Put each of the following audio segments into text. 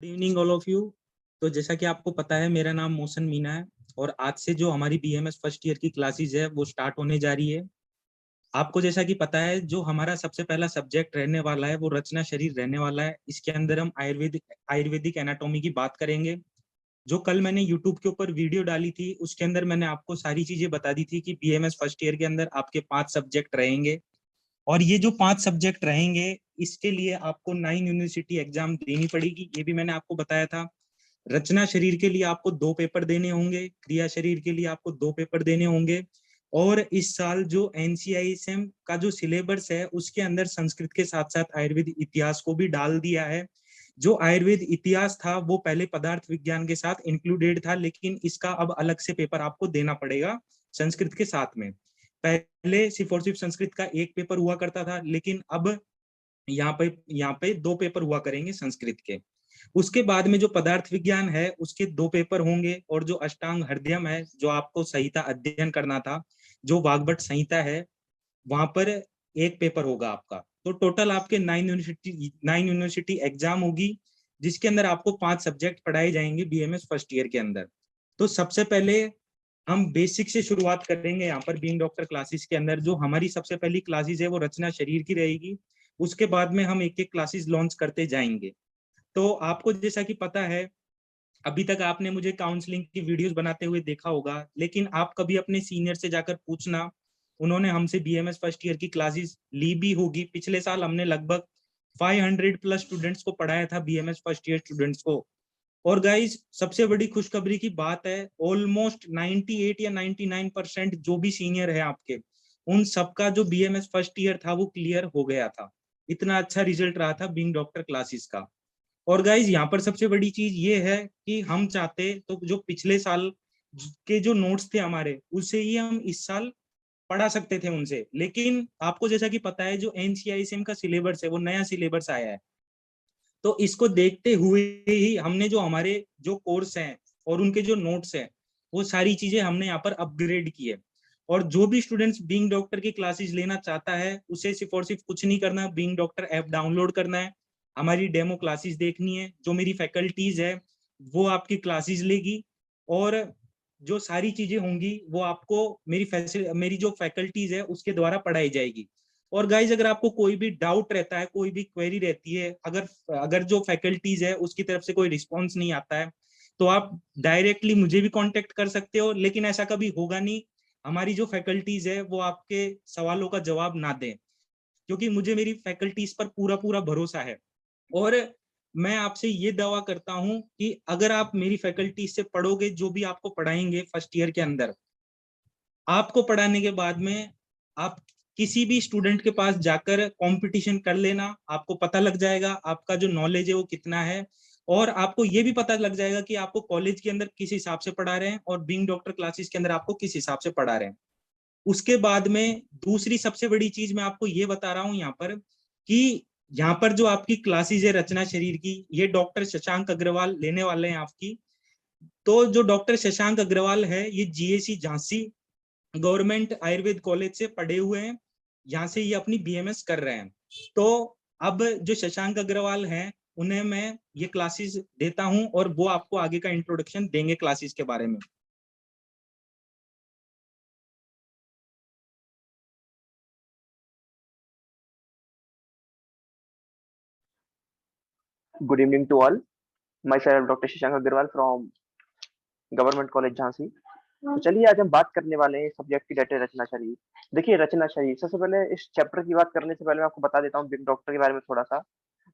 Good evening all of you. तो जैसा कि आपको पता है, मेरा नाम मोहसन मीना है और आज से जो हमारी बीएमएस फर्स्ट ईयर की क्लासेस है वो स्टार्ट होने जा रही है। आपको जैसा कि पता है, जो हमारा सबसे पहला सब्जेक्ट रहने वाला है वो रचना शरीर रहने वाला है। इसके अंदर हम आयुर्वेदिक एनाटॉमी की बात करेंगे। जो कल मैंने यूट्यूब के ऊपर वीडियो डाली थी उसके अंदर मैंने आपको सारी चीजें बता दी थी कि बीएमएस फर्स्ट ईयर के अंदर आपके 5 सब्जेक्ट रहेंगे और ये जो 5 सब्जेक्ट रहेंगे इसके लिए आपको 9 यूनिवर्सिटी एग्जाम देनी पड़ेगी, ये भी मैंने आपको बताया था। रचना शरीर के लिए आपको 2 पेपर देने होंगे, क्रिया शरीर के लिए आपको 2 पेपर देने होंगे। और इस साल जो एनसीआईएसएम का जो सिलेबस है उसके अंदर संस्कृत के साथ साथ आयुर्वेद इतिहास को भी डाल दिया है। जो आयुर्वेद इतिहास था वो पहले पदार्थ विज्ञान के साथ इंक्लूडेड था, लेकिन इसका अब अलग से पेपर आपको देना पड़ेगा संस्कृत के साथ में। पहले सिर्फ और सिर्फ संस्कृत का एक पेपर हुआ करता था, लेकिन अब यहाँ पे 2 पेपर हुआ करेंगे संस्कृत के। उसके बाद में जो पदार्थ विज्ञान है उसके 2 पेपर होंगे, और जो अष्टांग हृदयम है जो आपको संहिता अध्ययन करना था, जो वाग्भट संहिता है, वहां पर एक पेपर होगा आपका। तो टोटल आपके 9 यूनिवर्सिटी एग्जाम होगी, जिसके अंदर आपको 5 सब्जेक्ट पढ़ाए जाएंगे बीएमएस फर्स्ट ईयर के अंदर। तो सबसे पहले हम बेसिक से शुरुआत करेंगे यहाँ पर बीइंग डॉक्टर क्लासेस के अंदर। जो हमारी सबसे पहली क्लासेस है वो रचना शरीर की रहेगी। उसके बाद में हम एक एक क्लासेस लॉन्च करते जाएंगे। तो आपको जैसा कि पता है, अभी तक आपने मुझे काउंसलिंग की वीडियोस बनाते हुए देखा होगा, लेकिन आप कभी अपने सीनियर से जाकर पूछना, उन्होंने हमसे बीएमएस फर्स्ट ईयर की क्लासेस ली भी होगी। पिछले साल हमने लगभग 500 प्लस स्टूडेंट्स को पढ़ाया था, बीएमएस फर्स्ट ईयर स्टूडेंट्स को। और गाइज, सबसे बड़ी खुशखबरी की बात है, ऑलमोस्ट 98 या 99% जो भी सीनियर है आपके, उन सबका जो बीएमएस फर्स्ट ईयर था वो क्लियर हो गया था। इतना अच्छा रिजल्ट रहा था बीइंग डॉक्टर क्लासेस का। और गाइज, यहाँ पर सबसे बड़ी चीज ये है कि हम चाहते तो जो पिछले साल के जो नोट्स थे हमारे, उसे ही हम इस साल पढ़ा सकते थे उनसे। लेकिन आपको जैसा कि पता है, जो एनसीआईसीएम का सिलेबस है वो नया सिलेबस आया है। तो इसको देखते हुए ही हमने जो हमारे जो कोर्स हैं और उनके जो नोट्स हैं, वो सारी चीजें हमने यहाँ पर अपग्रेड की है। और जो भी स्टूडेंट्स बीइंग डॉक्टर की क्लासेस लेना चाहता है, उसे सिर्फ और सिर्फ कुछ नहीं करना, बीइंग डॉक्टर ऐप डाउनलोड करना है, हमारी डेमो क्लासेस देखनी है, जो मेरी फैकल्टीज है वो आपकी क्लासेस लेगी, और जो सारी चीजें होंगी वो आपको मेरी जो फैकल्टीज है उसके द्वारा पढ़ाई जाएगी। और गाइज, अगर आपको कोई भी डाउट रहता है, कोई भी क्वेरी रहती है, अगर अगर जो फैकल्टीज है उसकी तरफ से कोई रिस्पॉन्स नहीं आता है, तो आप डायरेक्टली मुझे भी कांटेक्ट कर सकते हो। लेकिन ऐसा कभी होगा नहीं हमारी जो फैकल्टीज है वो आपके सवालों का जवाब ना दें, क्योंकि मुझे मेरी फैकल्टीज पर पूरा पूरा भरोसा है। और मैं आपसे ये दावा करता हूं कि अगर आप मेरी फैकल्टी से पढ़ोगे, जो भी आपको पढ़ाएंगे फर्स्ट ईयर के अंदर, आपको पढ़ाने के बाद में आप किसी भी स्टूडेंट के पास जाकर कंपटीशन कर लेना, आपको पता लग जाएगा आपका जो नॉलेज है वो कितना है। और आपको ये भी पता लग जाएगा कि आपको कॉलेज के अंदर किस हिसाब से पढ़ा रहे हैं और बीइंग डॉक्टर क्लासेस के अंदर आपको किस हिसाब से पढ़ा रहे हैं। उसके बाद में दूसरी सबसे बड़ी चीज मैं आपको ये बता रहा हूँ यहाँ पर, कि यहाँ पर जो आपकी क्लासेस है रचना शरीर की, ये डॉक्टर शशांक अग्रवाल लेने वाले हैं आपकी। तो जो डॉक्टर शशांक अग्रवाल है, ये GAC Jhansi government Ayurveda college से पढ़े हुए हैं, यहाँ से ये अपनी बीएमएस कर रहे हैं। तो अब जो शशांक अग्रवाल हैं, उन्हें मैं ये क्लासेस देता हूं और वो आपको आगे का इंट्रोडक्शन देंगे क्लासेस के बारे में। Good evening to all. Myself Dr. Shashank Agarwal from government college Jhansi. तो चलिए आज हम बात करने वाले हैं सब्जेक्ट की डेट है रचना शरीर। देखिए रचना शरीर, सबसे पहले इस चैप्टर की बात करने से पहले मैं आपको बता देता हूँ बिग डॉक्टर के बारे में थोड़ा सा।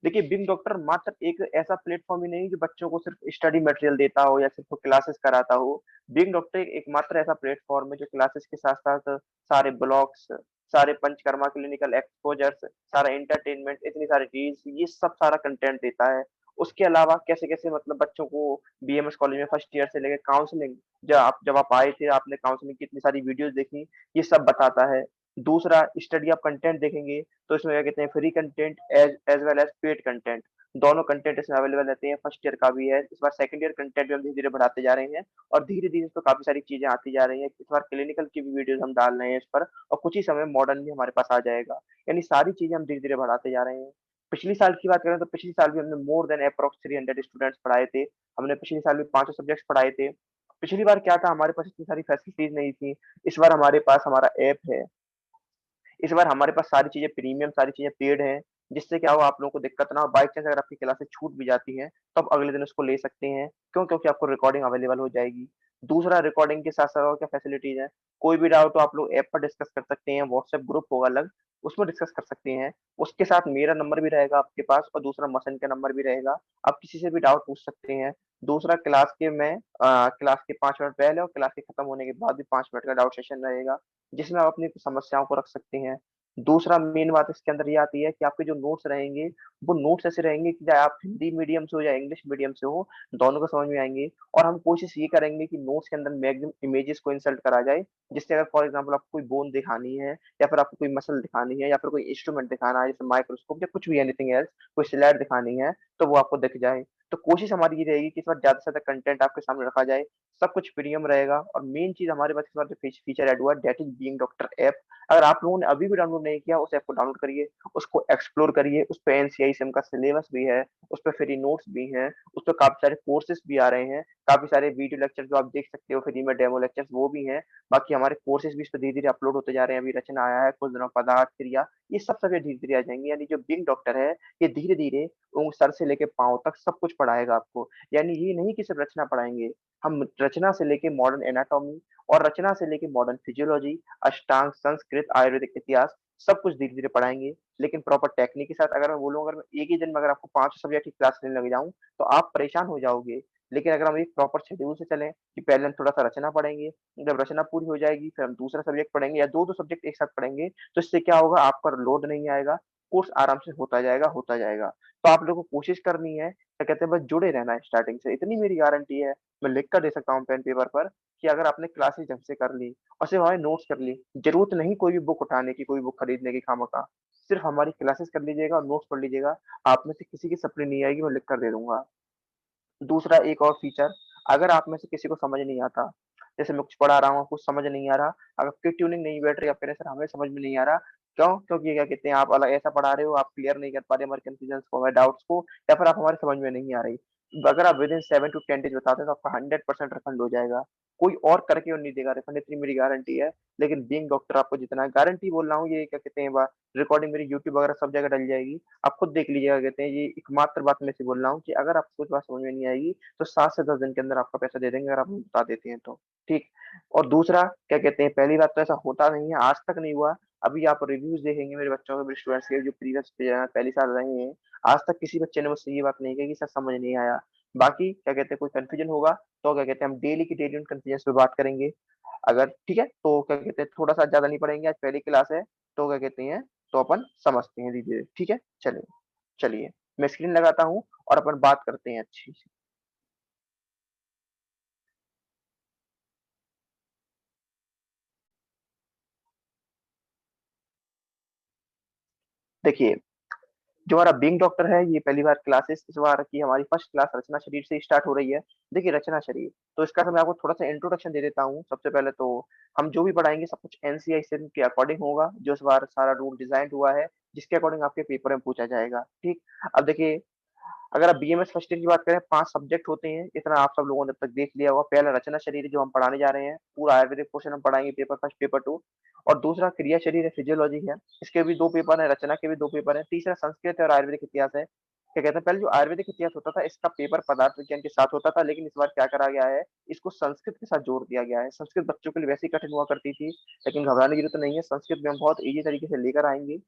देखिए बिग डॉक्टर मात्र एक ऐसा प्लेटफॉर्म ही नहीं जो बच्चों को सिर्फ स्टडी मटेरियल देता हो या सिर्फ क्लासेस कराता हो। बिग डॉक्टर एक मात्र ऐसा प्लेटफॉर्म है जो क्लासेस के साथ साथ सारे ब्लॉग्स, सारे पंचकर्मा क्लिनिकल एक्सपोजर्स, सारा एंटरटेनमेंट, इतनी सारी चीज, ये सब सारा कंटेंट देता है। उसके अलावा कैसे कैसे मतलब बच्चों को बीएमएस कॉलेज में फर्स्ट ईयर से लेकर काउंसलिंग, जब आप आए थे आपने काउंसलिंग की इतनी सारी वीडियोस देखी, ये सब बताता है। दूसरा, स्टडी आप कंटेंट देखेंगे तो इसमें क्या कहते हैं, free content as as well as paid content, दोनों कंटेंट इसमें अवेलेबल रहते हैं। फर्स्ट ईयर का भी है, इस बार सेकंड ईयर कंटेंट भी हम धीरे धीरे बढ़ाते जा रहे हैं और धीरे धीरे इस पर काफी सारी चीजें आती जा रही हैं। इस बार क्लिनिकल की भी वीडियोस हम डाल रहे हैं इस पर, और कुछ ही समय मॉडर्न भी हमारे पास आ जाएगा। यानी सारी चीजें हम धीरे धीरे बढ़ाते जा रहे हैं। पिछली साल की बात करें तो पिछली साल भी हमने मोर देन अप्रॉक्स 300 स्टूडेंट्स पढ़ाए थे। हमने पिछली साल भी 5 सब्जेक्ट्स पढ़ाए थे। पिछली बार क्या था, हमारे पास इतनी सारी फैसिलिटीज नहीं थी। इस बार हमारे पास हमारा ऐप है। इस बार हमारे पास सारी चीजें प्रीमियम, सारी चीजें पेड हैं, जिससे क्या हुआ, आप लोगों को दिक्कत ना हो। बाई चांस अगर आपकी क्लासेस छूट भी जाती हैं तो आप अगले दिन उसको ले सकते हैं। क्यों? क्योंकि आपको रिकॉर्डिंग अवेलेबल हो जाएगी। दूसरा, रिकॉर्डिंग के साथ साथ और क्या फैसिलिटीज है, कोई भी डाउट हो आप लोग ऐप पर डिस्कस कर सकते हैं। व्हाट्सएप ग्रुप होगा अलग, उसमें डिस्कस कर सकते हैं। उसके साथ मेरा नंबर भी रहेगा आपके पास, और दूसरा मसन का नंबर भी रहेगा। आप किसी से भी डाउट पूछ सकते हैं। दूसरा, क्लास के 5 मिनट पहले और क्लास के खत्म होने के बाद भी 5 मिनट का डाउट सेशन रहेगा, जिसमें आप अपनी समस्याओं को रख सकते हैं। दूसरा मेन बात इसके अंदर ये आती है कि आपके जो नोट्स रहेंगे, वो नोट्स ऐसे रहेंगे कि चाहे आप हिंदी मीडियम से हो या इंग्लिश मीडियम से हो, दोनों को समझ में आएंगे। और हम कोशिश ये करेंगे कि नोट्स के अंदर मैक्सिमम इमेजेस को इंसर्ट करा जाए, जिससे अगर फॉर एग्जाम्पल आपको कोई बोन दिखानी है, या फिर आपको कोई मसल दिखानी है, या फिर कोई इंस्ट्रूमेंट दिखाना है जैसे माइक्रोस्कोप या कुछ भी एनीथिंग एल्स, कोई स्लाइड दिखानी है, तो वो आपको दिख जाए। तो कोशिश हमारी ये रहेगी कि इस बार ज्यादा से ज्यादा कंटेंट आपके सामने रखा जाए। सब कुछ प्रीमियम रहेगा, और मेन चीज हमारे पास इस बार जो फीचर ऐड हुआ है, that is being doctor app. अगर आप लोगों ने अभी भी डाउनलोड नहीं किया, उस ऐप को डाउनलोड करिए, उसको एक्सप्लोर करिए। उस पे एनसीआईसीएम का सिलेबस भी है, उस पे फ्री नोट्स भी हैं, उस पे काफी सारे कोर्सेज भी आ रहे हैं, काफी सारे वीडियो लेक्चर जो आप देख सकते हो फ्री में, डेमो लेक्चर्स वो भी हैं। बाकी हमारे कोर्सेज भी इस पे धीरे धीरे अपलोड होते जा रहे हैं। अभी रचना आया है, कुछ दिनों पदार्थ क्रिया, ये सब सभी धीरे धीरे आ जाएंगे। यानी जो बिग डॉक्टर है, ये धीरे धीरे सर से लेके पांव तक सब कुछ पढ़ाएगा आपको। यानी ये नहीं कि सिर्फ रचना पढ़ाएंगे, हम रचना से लेके मॉडर्न एनाटॉमी, और रचना से लेके मॉडर्न फिजियोलॉजी, अष्टांग, संस्कृत, आयुर्वेदिक इतिहास, सब कुछ धीरे धीरे पढ़ाएंगे। लेकिन प्रॉपर टेक्निक के साथ। अगर मैं बोलूँ, अगर मैं एक ही दिन में अगर आपको 5 सब्जेक्ट की क्लास लेने लग जाऊं, तो आप परेशान हो जाओगे। लेकिन अगर हम एक प्रॉपर शेड्यूल से चलें कि पहले हम थोड़ा सा रचना पढ़ेंगे, जब रचना पूरी हो जाएगी फिर हम दूसरा सब्जेक्ट पढ़ेंगे, या दो दो सब्जेक्ट एक साथ पढ़ेंगे, तो इससे क्या होगा, आपका लोड नहीं आएगा, कोर्स आराम से होता जाएगा, होता जाएगा। तो आप लोगों को कोशिश करनी है, क्या कहते हैं, बस जुड़े रहना है स्टार्टिंग से, इतनी मेरी गारंटी है। मैं लिख कर दे सकता हूँ पेन पेपर पर, कि अगर आपने क्लासेस ढंग से कर ली और सिर्फ हमारे नोट्स कर ली, जरूरत नहीं कोई भी बुक उठाने की, कोई बुक खरीदने की खामखा, सिर्फ हमारी क्लासेस कर लीजिएगा और नोट्स पढ़ लीजिएगा, आप में से किसी की सप्ली नहीं आएगी, मैं लिख कर दे दूंगा। दूसरा एक और फीचर, अगर आप में से किसी को समझ नहीं आता, जैसे मैं कुछ पढ़ा रहा हूँ, कुछ समझ नहीं आ रहा, अगर आपकी ट्यूनिंग नहीं बैठ रही, आप कह रहे हैं सर हमें समझ में नहीं आ रहा, क्यों? क्योंकि क्या कहते हैं, आप अलग ऐसा पढ़ा रहे हो, आप क्लियर नहीं कर पा रहे हमारे कंफ्यूजन्स को, हमारे डाउट्स को, या फिर आप हमारे समझ में नहीं आ रही। अगर आप विदिन 7 to 10 डेज बताते हैं, तो आपका 100% रिफंड हो जाएगा। कोई और करके और नहीं देगा रिफंड, इतनी मेरी गारंटी है। लेकिन बीइंग डॉक्टर आपको जितना गारंटी बोल रहा हूँ, ये क्या कहते हैं, रिकॉर्डिंग मेरी यूट्यूब वगैरह सब जगह डल जाएगी, आप खुद देख लीजिएगा। कहते हैं, ये एकमात्र बात मैं से बोल रहा हूँ कि अगर आपको कुछ बात समझ में नहीं आएगी, तो 7 से 10 दिन के अंदर आपका पैसा दे देंगे, अगर आप हमें बता देते हैं तो। ठीक। और दूसरा क्या कहते हैं, पहली बात तो ऐसा होता नहीं है, आज तक नहीं हुआ। अभी आप रिव्यूज देखेंगे मेरे बच्चों के, मेरे स्टूडेंट्स के, जो प्रीवियस पहली साल रहे हैं, आज तक किसी बच्चे ने मुझसे ये बात नहीं कही कि सर समझ नहीं आया। बाकी क्या कहते हैं, कोई कंफ्यूजन होगा तो क्या कहते हैं, हम डेली की डेली उन कंफ्यूजन पे बात करेंगे। अगर ठीक है, तो क्या कहते हैं, थोड़ा सा ज्यादा नहीं पढ़ेंगे, आज पहली क्लास है, तो क्या कहते हैं, तो अपन समझते हैं धीरे धीरे। ठीक है, चलिए। चलिए, मैं स्क्रीन लगाता हूँ और अपन बात करते हैं अच्छी सी। देखिए, जो हमारा बीइंग डॉक्टर है, ये पहली बार क्लासेस इस बार की हमारी फर्स्ट क्लास रचना शरीर से स्टार्ट हो रही है। देखिए, रचना शरीर, तो इसका तो मैं आपको थोड़ा सा इंट्रोडक्शन दे देता हूँ। सबसे पहले तो हम जो भी पढ़ाएंगे सब कुछ एनसीआईसीएम के अकॉर्डिंग होगा, जो इस बार सारा रूल डिजाइन हुआ है, जिसके अकॉर्डिंग आपके पेपर में पूछा जाएगा। ठीक। अब देखिए, अगर आप बीएमएस फर्स्ट ईयर की बात करें, 5 सब्जेक्ट होते हैं, इतना आप सब लोगों ने अब तक देख लिया होगा। पहला रचना शरीर जो हम पढ़ाने जा रहे हैं, पूरा आयुर्वेदिक पोर्शन हम पढ़ाएंगे, पेपर फर्स्ट, पेपर टू। और दूसरा क्रिया शरीर है, फिजियोलॉजी है, इसके भी 2 पेपर है, रचना के भी 2 पेपर है। तीसरा संस्कृत है और आयुर्वेदिक इतिहास है। क्या कहते हैं, पहले जो आयुर्वेदिक इतिहास होता था, इसका पेपर पदार्थ विज्ञान के साथ होता था, लेकिन इस बार क्या करा गया है, इसको संस्कृत के साथ जोड़ दिया गया है। संस्कृत बच्चों के लिए वैसे ही कठिन हुआ करती थी, लेकिन घबराने की जरूरत नहीं है, संस्कृत में हम बहुत इजी तरीके से लेकर आएंगे।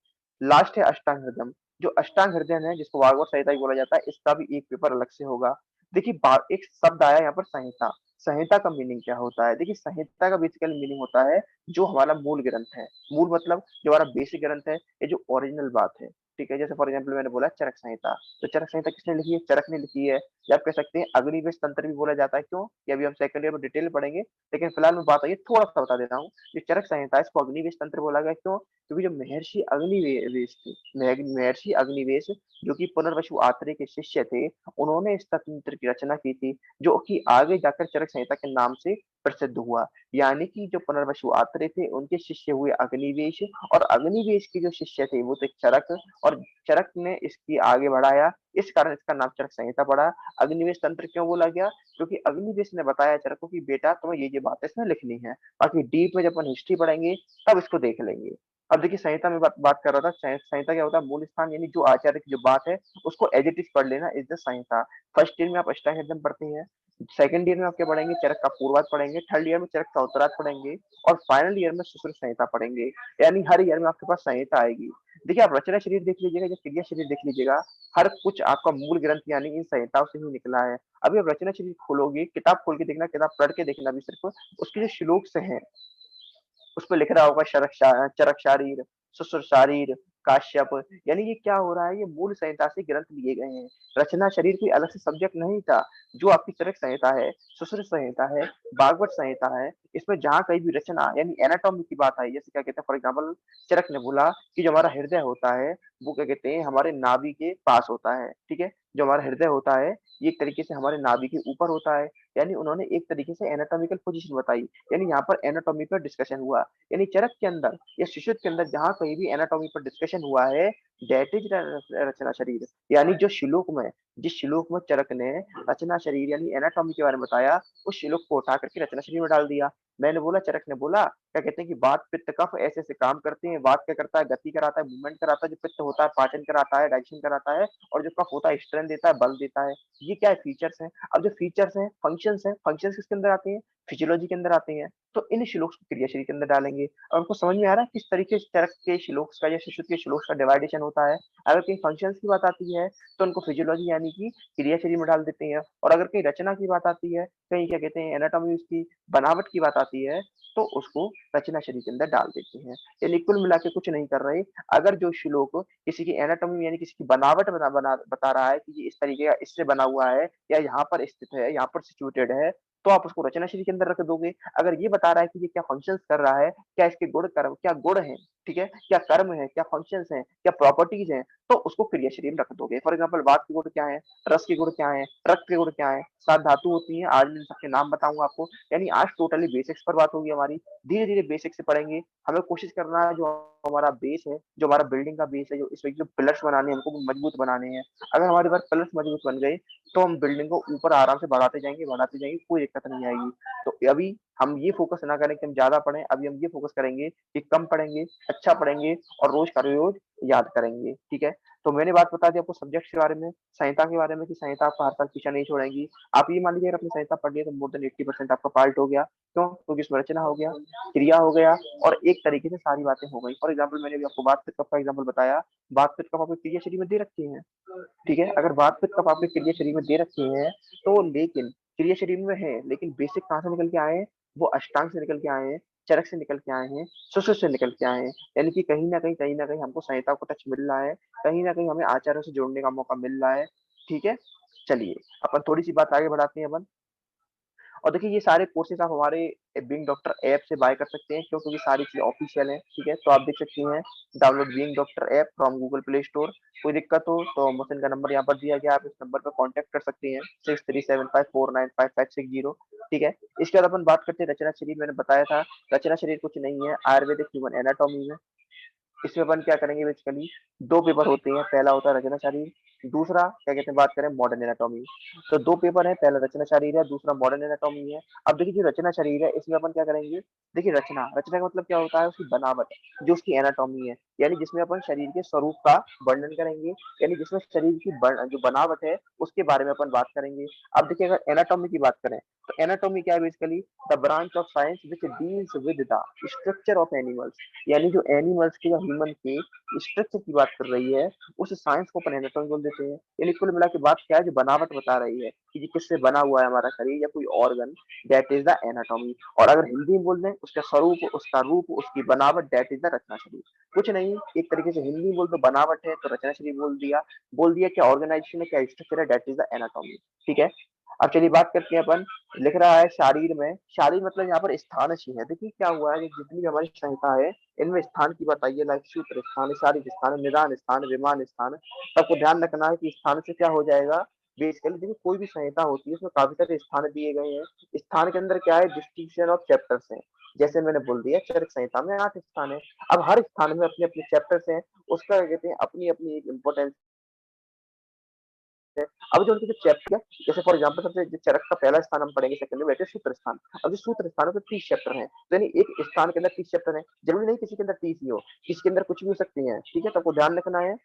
लास्ट है अष्टांग हृदय, जो अष्टांग हृदय है, जिसको भागवत संहिता भी बोला जाता है, इसका भी एक पेपर अलग से होगा। देखिए, एक शब्द आया यहाँ पर, संहिता। संहिता का मीनिंग क्या होता है? देखिए, संहिता का बेसिकली मीनिंग होता है जो हमारा मूल ग्रंथ है। मूल मतलब जो हमारा बेसिक ग्रंथ है, ये जो ओरिजिनल बात है। ठीक है, जैसे फॉर एग्जाम्पल मैंने बोला चरक संहिता, तो चरक संहिता किसने लिखी है? चरक ने लिखी है। या आप कह सकते हैं अग्निवेश तंत्र भी बोला जाता है। क्यों? ये अभी हम सेकंड ईयर में डिटेल में पढ़ेंगे, लेकिन फिलहाल मैं बात आई थोड़ा सा बता देता हूँ। जो चरक संहिता है इसको अग्निवेश तंत्र बोला गया। क्यों? क्योंकि जो महर्षि अग्निवेश थे, महर्षि अग्निवेश जो कि पुनर्वसु आत्रेय के शिष्य थे, उन्होंने इस तंत्र की रचना की थी, जो कि आगे जाकर चरक संहिता के नाम से प्रसिद्ध हुआ। यानी कि जो पुनर्वसु आत्रेय थे उनके शिष्य हुए अग्निवेश, और अग्निवेश के जो शिष्य थे वो थे चरक, और चरक ने इसकी आगे बढ़ाया, इस कारण इसका नाम चरक संहिता पड़ा। अग्निवेश तंत्र क्यों बोला गया? क्योंकि अग्निवेश ने बताया चरक को कि बेटा तुम्हें ये बातें इसमें लिखनी है। बाकी डीप में जब अपन हिस्ट्री पढ़ेंगे तब इसको देख लेंगे। अब देखिए संहिता में बात कर रहा था। संहिता क्या होता है? मूल स्थान, यानी जो आचार्य की जो बात है उसको एज इट इज पढ़ लेना is the Samhita. First year में आप अष्टाध्यायी पढ़ते हैं, सेकंड ईयर में आप क्या पढ़ेंगे? चरक का पूर्वार्ध पढ़ेंगे, थर्ड ईयर में चरक का उत्तरार्ध पढ़ेंगे, और फाइनल ईयर में सुश्रुत संहिता पढ़ेंगे। यानी हर ईयर में आपके पास संहिता आएगी। देखिए आप रचना शरीर देख लीजिएगा, जो क्रिया शरीर देख लीजिएगा, हर कुछ आपका मूल ग्रंथ यानी इन संहिताओं से ही निकला है। अभी आप रचना शरीर खोलोगे, किताब खोल के देखना, किताब पढ़ के देखना, भी सिर्फ उसके जो श्लोक से हैं उस पे लिख रहा होगा चरक शारीर, सुश्रुत शारीर, काश्यप। यानी ये क्या हो रहा है? ये मूल संहिता से ग्रंथ लिए गए हैं। रचना शरीर कोई अलग से सब्जेक्ट नहीं था। जो आपकी चरक संहिता है, सुश्रुत संहिता है, भागवत संहिता है, इसमें जहाँ कहीं भी रचना यानी एनाटॉमी की बात आई, जैसे क्या कहते हैं, फॉर एग्जाम्पल चरक ने बोला कि जो हमारा हृदय होता है वो क्या कहते हैं हमारे नाभि के पास होता है। ठीक है, जो हमारा हृदय होता है ये एक तरीके से हमारे नाभि के ऊपर होता है। यानी उन्होंने एक तरीके से एनाटॉमिकल पोजीशन बताई, यानी यहाँ पर एनाटॉमी पर डिस्कशन हुआ। यानी चरक के अंदर या शिशुत्व के अंदर जहाँ कहीं भी एनाटॉमी पर डिस्कशन हुआ है, दैट इज रचना शरीर। यानी जो श्लोक में, जिस श्लोक में चरक ने रचना शरीर यानी एनाटॉमी के बारे में बताया, उस श्लोक को उठा करके रचना शरीर में डाल दिया। मैंने बोला, चरक ने बोला क्या कहते हैं कि वात पित्त कफ ऐसे ऐसे काम करते हैं। वात क्या करता है? गति कराता है, मूवमेंट कराता है। जो पित्त होता है पाचन कराता है, डाइजेशन कराता है। और जो कफ होता है स्ट्रेंथ देता है, बल देता है। ये क्या है? फीचर्स हैं। अब जो फीचर्स हैं, फंक्शंस हैं, फंक्शंस किसके अंदर आते हैं? फिजियोलॉजी के अंदर आते हैं। तो इन श्लोक को क्रिया शरीर के अंदर डालेंगे। और उनको समझ में आ रहा है किस तरीके से चरक के श्लोक का या शिशु के श्लोक का डिवाइडेशन होता है। अगर कहीं फंक्शंस की बात आती है तो उनको फिजियोलॉजी यानी कि क्रिया शरीर में डाल देते हैं, और अगर कहीं रचना की बात आती है, कहीं क्या कहते हैं एनाटॉमी उसकी बनावट की बात आती है, तो उसको रचना शरीर के अंदर डाल देते हैं। यानी कुल मिला के कुछ नहीं कर रहे। अगर जो श्लोक किसी की एनाटॉमी यानी किसी की बनावट बता रहा है कि ये इस तरीके का इससे बना हुआ है, या यहाँ पर स्थित है, यहाँ पर सिचुएटेड है, तो आप उसको रचना शरीर के अंदर रख दोगे। अगर ये बता रहा है कि ये क्या फंक्शंस कर रहा है, क्या इसके गुण कर्म क्या गुण है, ठीक है, क्या कर्म है, क्या फंक्शंस हैं, क्या प्रॉपर्टीज हैं, तो उसको क्रिया शरीर में रख दोगे। फॉर एग्जाम्पल वात के गुण क्या है, रस के गुण क्या है, रक्त के गुण क्या है, 7 धातु होती हैं, आज मैं सबके नाम बताऊंगा आपको। यानी आज टोटली बेसिक्स पर बात होगी हमारी। धीरे धीरे बेसिक से पढ़ेंगे। हमें कोशिश करना है जो हमारा बेस है, जो हमारा बिल्डिंग का बेस है, जो इसमें जो पिलर्स बनाने हैं हमको वो मजबूत बनाने हैं। अगर हमारे पास पिलर्स मजबूत बन गए तो हम बिल्डिंग को ऊपर आराम से बढ़ाते जाएंगे, कोई दिक्कत नहीं आएगी। तो अभी हम ये फोकस ना करें कि हम ज्यादा पढ़ें, अभी हम ये फोकस करेंगे कि कम पढ़ेंगे, अच्छा पढ़ेंगे, और रोज का रोज याद करेंगे। ठीक है, तो मैंने बात बता दी आपको सब्जेक्ट के बारे में, संहिता के बारे में, कि संहिता आपका हर साल पीछा नहीं छोड़ेंगी। आप ये मान लीजिए अगर अपनी संहिता पढ़ लिया तो मोर देन 80% आपका पार्ट हो गया। क्यों? क्योंकि उसमें रचना हो गया, क्रिया हो गया, और एक तरीके से सारी बातें हो गई। फॉर एग्जाम्पल मैंने अभी आपको बात पित्त कफ का एग्जाम्पल बताया। बात पित्त कफ आपको क्रिया शरीर में दे रखी है। ठीक है, अगर बात पित्त कफ आपके क्रिया शरीर में दे रखी है, तो लेकिन क्रिया शरीर में है, लेकिन बेसिक कहाँ से निकल के आए हैं? वो अष्टांग से निकल के आए हैं, चरक से निकल के आए हैं, सुश्रुत से निकल के आए हैं। यानी कि कहीं ना कहीं हमको संहिता को टच मिल रहा है, कहीं ना कहीं हमें आचार्यों से जोड़ने का मौका मिल रहा है। ठीक है, चलिए अपन थोड़ी सी बात आगे बढ़ाते हैं अपन। और देखिए ये सारे कोर्सेज आप हमारे बीइंग डॉक्टर ऐप से बाय कर सकते हैं। क्यों? क्योंकि सारी चीजें ऑफिशियल हैं। ठीक है, तो आप देख सकते हैं download being doctor app from Google play store. कोई दिक्कत हो तो मोहसिन का नंबर यहाँ पर दिया गया, आप इस नंबर पर कांटेक्ट कर सकते हैं, 6375495560। ठीक है, इसके बाद अपन बात करते हैं रचना शरीर। मैंने बताया था रचना शरीर कुछ नहीं है, आयुर्वेदिक ह्यूमन एनाटॉमी में। इसमें अपन क्या करेंगे, बेसिकली 2 पेपर होते हैं। पहला होता है रचना शरीर, दूसरा क्या कहते हैं बात करें मॉडर्न एनाटॉमी। तो 2 पेपर है, पहला रचना शरीर है, दूसरा मॉडर्न एनाटॉमी है। अब देखिए जो रचना शरीर है इसमें अपन क्या करेंगे, देखिए रचना रचना का मतलब क्या होता है? उसकी बनावट, जो उसकी एनाटॉमी है, यानी जिसमें अपन शरीर के स्वरूप का वर्णन करेंगे, यानी जिसमें शरीर की जो बनावट है उसके बारे में अपन बात करेंगे। अब देखिए अगर एनाटॉमी की बात करें तो एनाटॉमी क्या है? Basically the branch of science which deals with the structure of animals. यानी जो एनिमल्स के या ह्यूमन के स्ट्रक्चर की बात कर रही है, उस साइंस को अपन एनाटॉमी बोल देते हैं। कहते हैं। यानी कुल मिला के बात क्या है, जो बनावट बता रही है कि ये किससे बना हुआ है हमारा शरीर या कोई organ, that is the anatomy. और अगर हिंदी में बोल दें, उसका स्वरूप, उसका रूप, उसकी बनावट, दैट इज द रचना शरीर। कुछ नहीं, एक तरीके से हिंदी में बोल तो बनावट है, तो रचना शरीर बोल दिया क्या ऑर्गेनाइजेशन है, क्या स्ट्रक्चर है, दैट इज द एनाटॉमी। ठीक है। अब चलिए बात करते हैं अपन। लिख रहा है शारीर में, शारीर मतलब यहाँ पर स्थान है। देखिए क्या हुआ है कि जितनी भी हमारी संहिता है, इनमें स्थान की बताइए, लाइक सूत्र स्थान, शारीरिक स्थान, निदान स्थान, विमान स्थान। सबको ध्यान रखना है कि स्थान से क्या हो जाएगा, बेसिकली देखिए कोई भी संहिता होती है उसमें काफी सारे स्थान दिए गए हैं। स्थान के अंदर क्या है, डिस्ट्रीब्यूशन ऑफ चैप्टर्स है। जैसे मैंने बोल दिया चरक संहिता में 8 स्थान है। अब हर स्थान में अपने अपने चैप्टर्स हैं, उसका क्या कहते हैं, अपनी अपनी एक इम्पोर्टेंस है। अब जो उनके जो चैप्टर है, जैसे फॉर एग्जांपल सबसे जो चरक का पहला स्थान हम पढ़ेंगे सेकंड में, वैसे सूत्र स्थान। अब जो सूत्र स्थानों के 30 चैप्टर हैं, तो यानी एक स्थान के अंदर 30 चैप्टर हैं। जरूरी नहीं किसी के अंदर 30 ही हो, किसी के अंदर कुछ भी हो सकती हैं। ठीक है, तो आपको ध्यान रखना है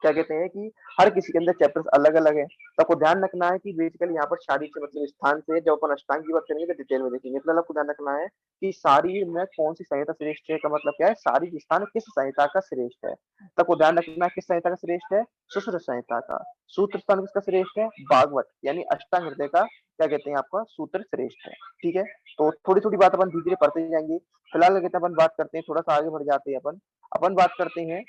क्या कहते हैं कि हर किसी के अंदर चैप्टर्स अलग अलग है। तो आपको ध्यान रखना है कि बेसिकली यहाँ पर शारीर से मतलब स्थान से जब अपन अष्टांग की बात करेंगे तो डिटेल में देखेंगे। मतलब आपको ध्यान रखना है कि शारीर में कौन सी संहिता श्रेष्ठ है, का मतलब क्या है, शारीरिक स्थान किस संहिता का श्रेष्ठ है। तो आपको ध्यान रखना है किस संहिता का श्रेष्ठ है, सुश्रुत संहिता का। सूत्र स्थान किसका श्रेष्ठ है, भागवत यानी अष्टांग हृदय का क्या कहते हैं आपका सूत्र श्रेष्ठ है। ठीक है, तो थोड़ी थोड़ी बात अपन धीरे धीरे पढ़ते जाएंगे। फिलहाल कहते हैं अपन बात करते हैं, थोड़ा सा आगे बढ़ जाते हैं अपन बात करते हैं।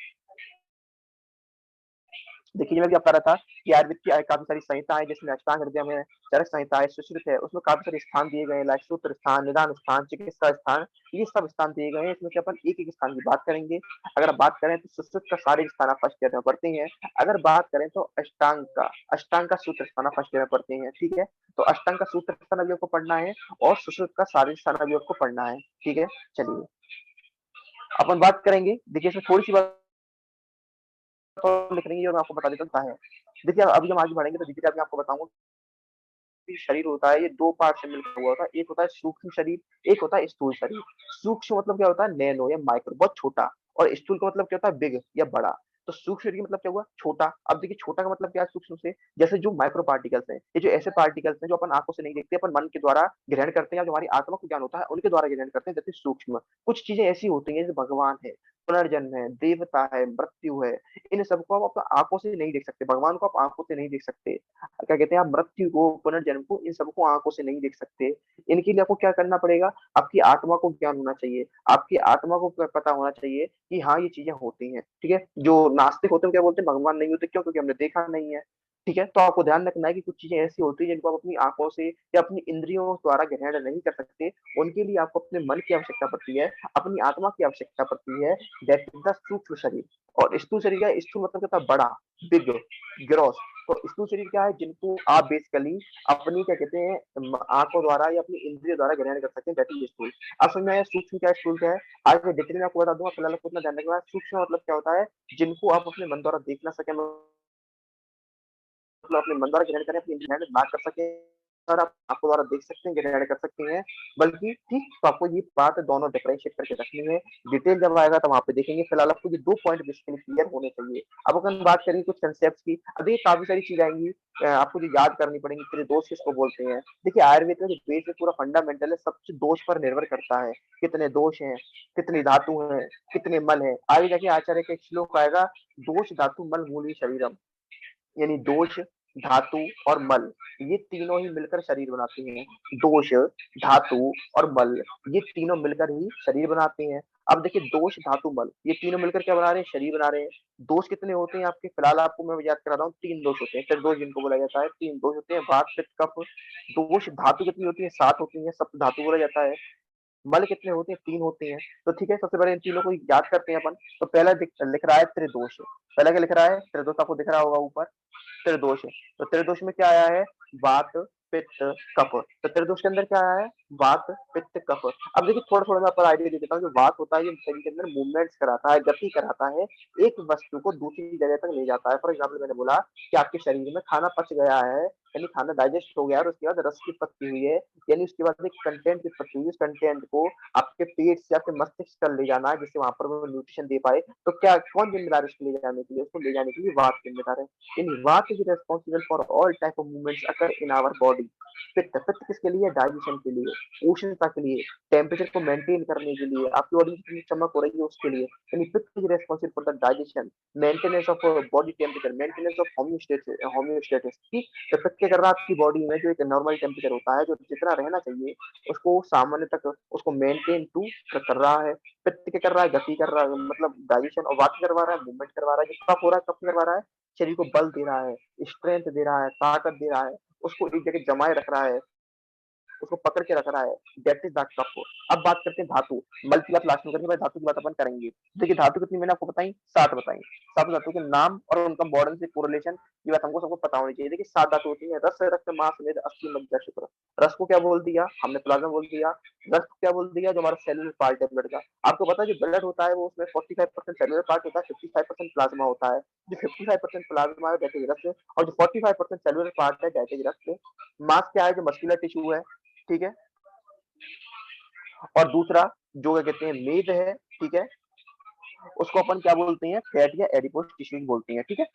देखिए मैं भी आप कह रहा था कि आयुर्वेद की काफी सारी संहिता है, जिसमें अष्टांग हृदय में चरक संहिता है, सुश्रुत है, उसमें काफी सारे स्थान दिए गए हैं, लाइक सूत्र स्थान, निदान स्थान, चिकित्सा स्थान, ये सब स्थान दिए गए हैं। इसमें से अपन एक एक स्थान की बात करेंगे। अगर बात करें तो सुश्रुत का सारे स्थान आप फर्स्ट ईयर में पढ़ते हैं। अगर बात करें तो अष्टांग का सूत्र स्थान आप फर्स्ट ईयर में पढ़ते हैं। ठीक है, तो अष्टांग का सूत्र स्थान अभी आपको पढ़ना है और सुश्रुत का सारे स्थान अभी आपको पढ़ना है। ठीक है, चलिए अपन बात करेंगे। देखिए इसमें थोड़ी सी बात तो लिख रही है और मैं आपको बता देता हूँ क्या है। देखिए अभी हम आगे बढ़ेंगे तो धीरे-धीरे मैं आपको बताऊंगा कि शरीर होता है ये 2 पार्ट से मिलकर हुआ होता है। एक होता है सूक्ष्म शरीर, एक होता है स्थूल शरीर। सूक्ष्म मतलब क्या होता है, नैनो या माइक्रो, बहुत छोटा। और स्थूल का मतलब क्या होता है, बिग या बड़ा। तो सूक्ष्म शरीर मतलब क्या हुआ, छोटा। अब देखिए छोटा का मतलब क्या है सूक्ष्म से, जैसे जो माइक्रो पार्टिकल्स हैं, ये जो ऐसे पार्टिकल्स हैं जो अपन आंखों से नहीं देखते, अपन मन के द्वारा ग्रहण करते हैं, या जो हमारी आत्मा को ज्ञान होता है उनके द्वारा ग्रहण करते हैं, जैसे सूक्ष्म। कुछ चीजें ऐसी होती हैं जैसे भगवान है, पुनर्जन्म है, देवता है, मृत्यु है, इन सबको आप अपना आंखों से नहीं देख सकते। भगवान को आप आंखों से नहीं देख सकते। क्या कहते हैं, आप मृत्यु को, पुनर्जन्म को, इन सबको आंखों से नहीं देख सकते। इनके लिए आपको क्या करना पड़ेगा, आपकी आत्मा को ज्ञान होना चाहिए। आपकी आत्मा को पता होना चाहिए कि हाँ ये चीजें होती हैं। ठीक है, जो नास्तिक होते हैं क्या बोलते हैं, भगवान नहीं होते, क्यों, क्योंकि हमने देखा नहीं है। ठीक है, तो आपको ध्यान रखना है कि कुछ चीजें ऐसी होती है जिनको आप अपनी आंखों से या अपनी इंद्रियों द्वारा ग्रहण नहीं कर सकते। उनके लिए आपको अपने मन की आवश्यकता पड़ती है, अपनी आत्मा की आवश्यकता पड़ती है, दैट इज द सूक्ष्म शरीर। और स्थूल शरीर क्या है, स्थूल मतलब क्या होता है, बड़ा, बिग, ग्रॉस। तो स्थूल शरीर क्या है, जिनको आप बेसिकली अपनी क्या कहते हैं आंखों द्वारा या अपनी इंद्रियों द्वारा ग्रहण कर सकते हैं, दैट इज स्थूल। अब समझ में आया सूक्ष्म क्या है, स्थूल क्या है। आज मैं डिटेल में आपको बता दूंगा, फिलहाल आपको इतना ध्यान रखना है। सूक्ष्म मतलब क्या होता है, जिनको आप अपने मन द्वारा देख ना सके, मतलब अपने मन द्वारा ग्रहण करें, अपनी ग्रहण ना कर सके, और आप आपको द्वारा देख सकते हैं, ग्रहण कर सकते हैं, बल्कि ठीक। तो आपको ये बात दोनों डिफरेंशिएट करके रखनी है। डिटेल जब आएगा तो वहां पे देखेंगे। फिलहाल आपको ये 2 पॉइंट बेसिकली क्लियर होने चाहिए। अब अगर हम बात करें कुछ कंसेप्ट की, अब ये काफी सारी चीज आएंगी, आपको जो याद करनी पड़ेंगी। फिर दोष किसको बोलते हैं, देखिए आयुर्वेद में जो बेस है पूरा फंडामेंटल है, सब कुछ दोष पर निर्भर करता है। कितने दोष हैं, कितनी धातु हैं, कितने मल हैं। आगे जाके आचार्य का एक श्लोक आएगा, दोष धातु मल मूली शरीरम। यानी दोष, धातु और मल, ये तीनों ही मिलकर शरीर बनाते हैं। दोष, धातु और मल, ये तीनों मिलकर ही शरीर बनाते हैं। अब देखिए दोष, धातु, मल, ये तीनों मिलकर क्या बना रहे हैं, शरीर बना रहे हैं। दोष कितने होते हैं आपके, फिलहाल आपको मैं याद करा रहा हूँ, 3 दोष होते हैं। फिर दोष जिनको बोला जाता है, 3 दोष होते हैं, वात, पित्त, कफ। दोष धातु कितनी होती है, 7 होती है, सप्त धातु बोला जाता है। मल कितने होते हैं, 3 होते हैं। तो ठीक है, सबसे पहले इन तीनों को याद करते हैं अपन। तो पहला लिख रहा है त्रिदोष। पहला क्या लिख रहा है, त्रिदोष, आपको दिख रहा होगा ऊपर, त्रिदोष है। तो त्रिदोष में क्या आया है, वात, पित्त, कफ। तो त्रिदोष के अंदर क्या आया है, वात, पित्त, कफ। अब देखिए थोड़ा थोड़ा मैं आपको आइडिया दे देता हूँ। जो वात होता है ये शरीर के अंदर मूवमेंट्स कराता है, गति कराता है, एक वस्तु को दूसरी जगह तक ले जाता है। फॉर एग्जाम्पल मैंने बोला कि आपके शरीर में खाना पच गया है, यानी खाना डाइजेस्ट हो गया और उसके बाद रस की उत्पत्ति हुई है, यानी उसके बाद एक कंटेंट की उत्पत्ति हुई। उस कंटेंट को आपके पेट से आपके मस्तिष्क तक ले जाना है, जिससे वहां पर वो न्यूट्रिशन दे पाए। तो क्या कौन जिम्मेदार है उसको ले जाने के लिए, उसको ले जाने के लिए वात जिम्मेदार है। In vata is responsible for all type of movements occur in our body. पित्त, पित्त किसके लिए? डाइजेशन के लिए, उष्णता के लिए, टेम्परेचर को मेंटेन करने के लिए, आपकी बॉडी में जितनी चमक हो रही है उसके लिए। यानी पित्त is responsible for the digestion, maintenance of body temperature, maintenance of homeostasis. ठीक, तो पित्त क्या कर रहा है आपकी बॉडी में, जो एक नॉर्मल टेम्परेचर होता है, जो जितना रहना चाहिए उसको सामान्य तक उसको मेंटेन टू कर रहा है। पित्त क्या कर रहा है? गति कर रहा है, मतलब डाइजेशन, और वात करवा रहा है, मूवमेंट करवा रहा है। जो कफ हो रहा है, कफ करवा रहा है, शरीर को बल दे रहा है, स्ट्रेंथ दे रहा है, ताकत दे रहा है, उसको एक जगह जमाए रख रहा है, उसको पकड़ के रख रहा है। दैट इज द कफ। अब बात करते हैं धातु। मल की बात लास्ट में करेंगे, धातु की बात अपन करेंगे। देखिए धातु कितनी मैंने आपको बताई, 7 बताई। 7 धातु के नाम और उनका बॉर्डन से कोरिलेशन, ये बात हमको सबको पता होनी चाहिए। देखिए 7 धातु होती है, रस, रक्त, मांस, मेद, अस्थि, मज्जा, शुक्र। रस को क्या बोल दिया हमने? प्लाज्मा बोल दिया। रक्त को क्या बोल दिया? जो हमारा सेलुलर पार्ट है ब्लड का। आपको पता है जो ब्लड होता है वो उसमें 45% सेलुलर पार्ट होता है, 55% प्लाज्मा होता है। जो 55% प्लाज्मा है दैट इज रक्त, और जो 45% सेलुलर पार्ट है दैट इज रक्त। मांस क्या है? जो मस्कुलर टिश्यू है, ठीक है। और दूसरा जो क्या कहते हैं मेद है, ठीक है, उसको अपन क्या बोलते हैं? फैट या एडिपोज टिश्यूज बोलते हैं, ठीक है।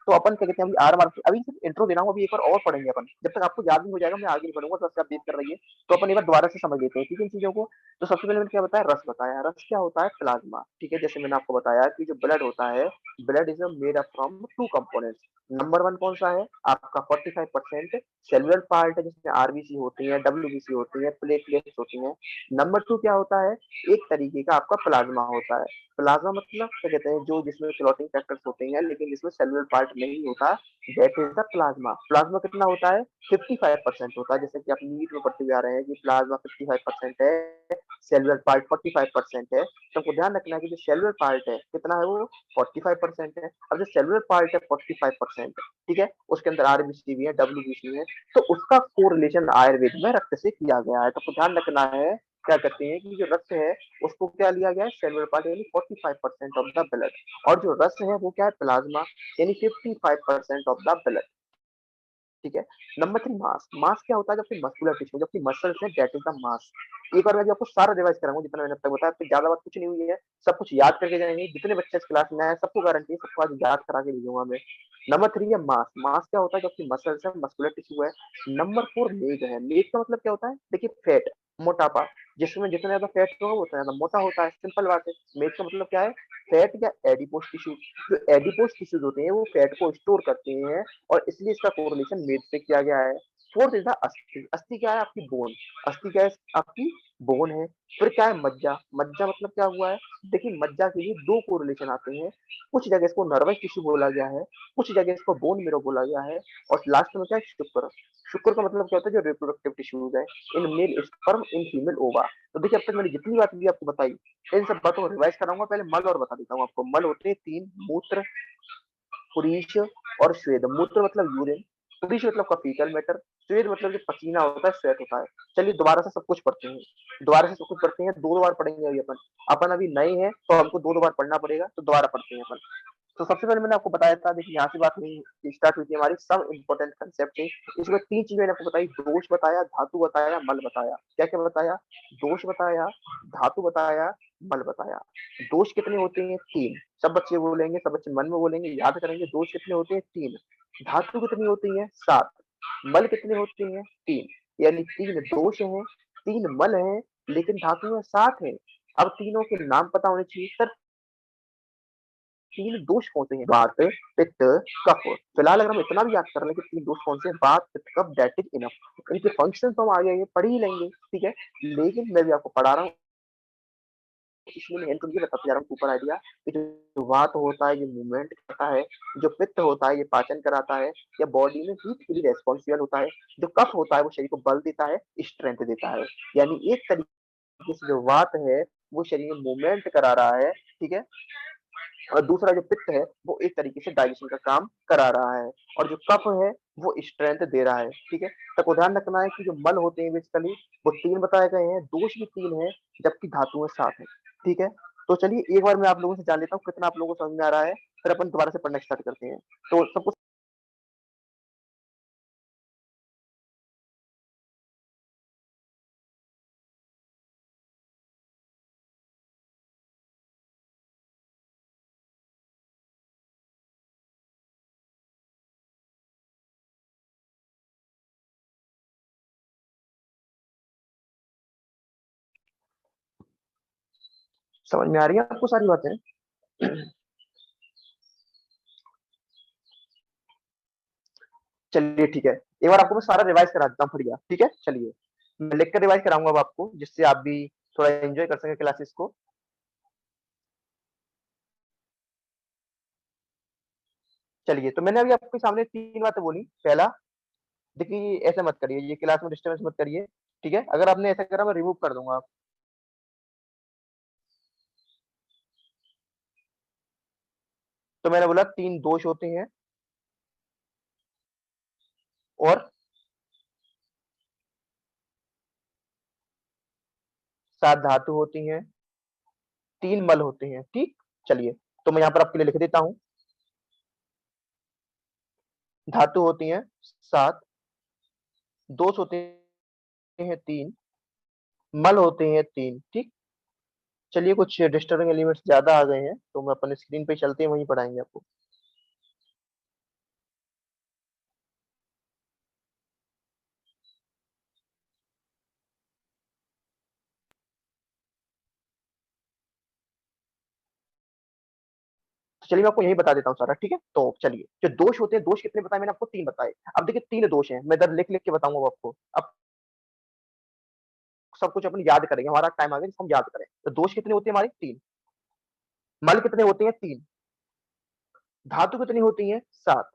तो अपन क्या कहते हैं, अभी आर मार्क अभी सिर्फ इंट्रो दे रहा हूँ, अभी एक बार और पढ़ेंगे अपन, जब तक आपको याद नहीं हो जाएगा मैं आगे नहीं बढ़ूंगा, तो आप वेट कर रही है। तो अपन एक बार दोबारा से समझ लेते हैं, ठीक है, इन चीजों को। तो सबसे पहले मैंने क्या बताया? रस बताया। रस क्या होता है? प्लाज्मा, ठीक है। जैसे मैंने आपको बताया कि जो ब्लड होता है, blood is made up from 2 components. Number 1 कौन सा है? आपका 45% सेलुलर पार्ट है, जिसमें आरबीसी होती है, डब्ल्यूबीसी होती है, प्लेटलेट्स होती हैं। नंबर 2 क्या होता है? एक तरीके का आपका प्लाज्मा होता है। प्लाज्मा मतलब क्या कहते हैं, जो जिसमें क्लॉटिंग फैक्टर्स होते हैं लेकिन जिसमें सेलुलर पार्ट नहीं होता, that is the plasma. Plasma कितना होता है? 55% होता है। जैसे कि आप नीट में पढ़ते हुए आ रहे हैं कि प्लाज्मा 55% है, सेलुलर पार्ट 45% है। तो आपको ध्यान रखना है कि जो सेलुलर पार्ट है कितना है? वो 45% है। अब जो सेलुलर पार्ट है 45%, ठीक है, उसके अंदर आरबीसी भी है, डब्ल्यूबीसी है, तो उसका कोरिलेशन आयुर्वेद में रक्त से किया गया है। तो आपको ध्यान रखना है, क्या कहते हैं कि जो रक्त है उसको क्या लिया गया है? सेलुलर पार्ट, यानी 45% ऑफ द ब्लड। और जो रस है वो क्या है? प्लाज्मा, यानी 55% ऑफ द ब्लड, ठीक है। नंबर 3 मास। मास क्या होता है? जब मस्कुलर टिश्यू, जब मसल्स है, दैट इज द मास। एक बार मैं आपको सारा रिवाइज कराऊंगा जितना मैंने अब तक बताया, तो ज्यादा बात कुछ नहीं हुई है, सब कुछ याद करके जाएंगे। जितने बच्चे इस क्लास में आए सबको गारंटी है, सबको आज याद करा के भेजूंगा मैं। नंबर 3 है मास। मास क्या होता है? जब मसल्स है, मस्कुलर टिश्यू है। नंबर 4 लेग है। लेग का मतलब क्या होता है? देखिए फैट, मोटापा, जिसमें जितना ज्यादा फैट होगा उतना ज्यादा मोटा होता है, सिंपल बात है। मेद का मतलब क्या है? फैट या एडिपोज टिश्यू। जो एडिपोज टिश्यूज होते हैं वो फैट को स्टोर करते हैं, और इसलिए इसका कोरिलेशन मेद से किया गया है। फोर्थ इज द अस्थि। अस्थि क्या है? आपकी बोन। अस्थि क्या है? आपकी बोन है। फिर क्या है? मज्जा। मज्जा मतलब क्या हुआ है? देखिए मज्जा के लिए 2 कोरिलेशन आते हैं। कुछ जगह इसको नर्वस टिश्यू बोला गया है, कुछ जगह इसको बोन मेरो बोला गया है, और लास्ट में क्या है? शुक्र। शुक्र का मतलब क्या होता है? जो रिप्रोडक्टिव टिश्यूज है, in male sperm, in female ओवा। तो देखिए अब तक मैंने जितनी बात भी आपको बताई, इन सब बातों को रिवाइज कराऊंगा। पहले मल और बता देता हूँ आपको। मल होते हैं 3, मूत्र, पुरीश और श्वेद। मूत्र मतलब यूरिन, पुरीश मतलब का फीकल मैटर, श्वेद मतलब जो पसीना होता है, स्वेट होता है। चलिए दोबारा से सब कुछ पढ़ते हैं, दोबारा से सब कुछ पढ़ते हैं। 2 बार पढ़ेंगे अभी अपन। अपन अभी नए हैं तो हमको 2 बार पढ़ना पड़ेगा, तो दोबारा पढ़ते हैं अपन। तो सबसे पहले मैंने आपको बताया था, देखिए यहाँ से बात हुई, स्टार्ट हुई थी हमारी सब इंपॉर्टेंट कंसेप्ट थी। इसमें 3 चीजें मैंने आपको बताई, दोष बताया, धातु बताया, मल बताया। क्या क्या बताया? दोष बताया, धातु बताया, मल बताया। दोष कितने होते हैं? 3। सब बच्चे बोलेंगे, सब बच्चे मन में बोलेंगे, याद करेंगे। दोष कितने होते हैं? 3। धातु कितनी होती है? 7। मल कितने होते हैं? 3। यानी 3 दोष है, 3 मल है, लेकिन धातु है 7 है। अब तीनों के नाम पता होने चाहिए सर। 3 दोष कौन से हैं? वात, पित्त, कफ। फिलहाल अगर हम इतना भी याद कर लें कि 3 दोष कौन से हैं, वात, पित्त, कफ, दैट इज इनफ। इनके फंक्शन तो हम आगे आगे पढ़ ही लेंगे, ठीक है। लेकिन मैं भी आपको पढ़ा रहा हूँ, इसलिए मैं इनको ये बताते जा रहा हूँ, ऊपर आइडिया कि जो वात होता है ये मूवमेंट करता है, जो पित्त होता है ये पाचन कराता है या बॉडी में हीट के लिए रेस्पॉन्सिबल होता है, जो कफ होता है वो शरीर को बल देता है, स्ट्रेंथ देता है। यानी एक तरीके से जो वात है वो शरीर में मूवमेंट करा रहा है, ठीक है। और दूसरा जो पित्त है वो एक तरीके से डाइजेशन का काम करा रहा है, और जो कफ है वो स्ट्रेंथ दे रहा है, ठीक है। तो ध्यान रखना है कि जो मल होते हैं बेसिकली वो 3 बताए गए हैं, दोष भी 3 है, जबकि धातुएं 7 है, ठीक है। तो चलिए एक बार मैं आप लोगों से जान लेता हूँ कितना आप लोगों को समझ में आ रहा है, फिर अपन दोबारा से पढ़ना स्टार्ट करते हैं। तो सबको समझ में आ रही है आपको सारी बातें? चलिए ठीक है, एक बार आपको मैं सारा रिवाइज करा देता हूँ बढ़िया, ठीक है? चलिए, मैं लिख कर रिवाइज कराऊंगा अब आपको, जिससे आप भी थोड़ा एंजॉय कर सकें क्लासेस को। चलिए, तो मैंने अभी आपके सामने 3 बातें बोली। पहला, देखिए ऐसा मत करिए, ये क्लास में डिस्टर्बेंस मत करिए, ठीक है? अगर आपने ऐसा करा मैं रिमूव कर दूंगा। तो मैंने बोला 3 दोष होते हैं और 7 धातु होती हैं, 3 मल होते हैं, ठीक? चलिए, तो मैं यहाँ पर आपके लिए लिख देता हूँ। धातु होती हैं 7, दोष होते हैं 3, मल होते हैं 3, ठीक? चलिए, कुछ डिस्टर्बिंग एलिमेंट्स ज़्यादा आ गए हैं, तो मैं अपने स्क्रीन पे चलते हैं, वहीं पढ़ाएँगे आपको। तो चलिए मैं आपको यही बता देता हूँ सारा, ठीक है? तो चलिए, जो दोष होते हैं, दोष कितने बताए मैंने आपको? 3 बताए। अब देखिए 3 दोष हैं, मैं इधर लिख-लिख के बताऊँगा वो आपको। अब सब कुछ अपन याद करेंगे, हमारा टाइम आ गया जिसको हम याद करें। तो दोष कितने होते हैं हमारे? 3। मल कितने होते हैं? 3। धातु कितनी होती हैं? 7।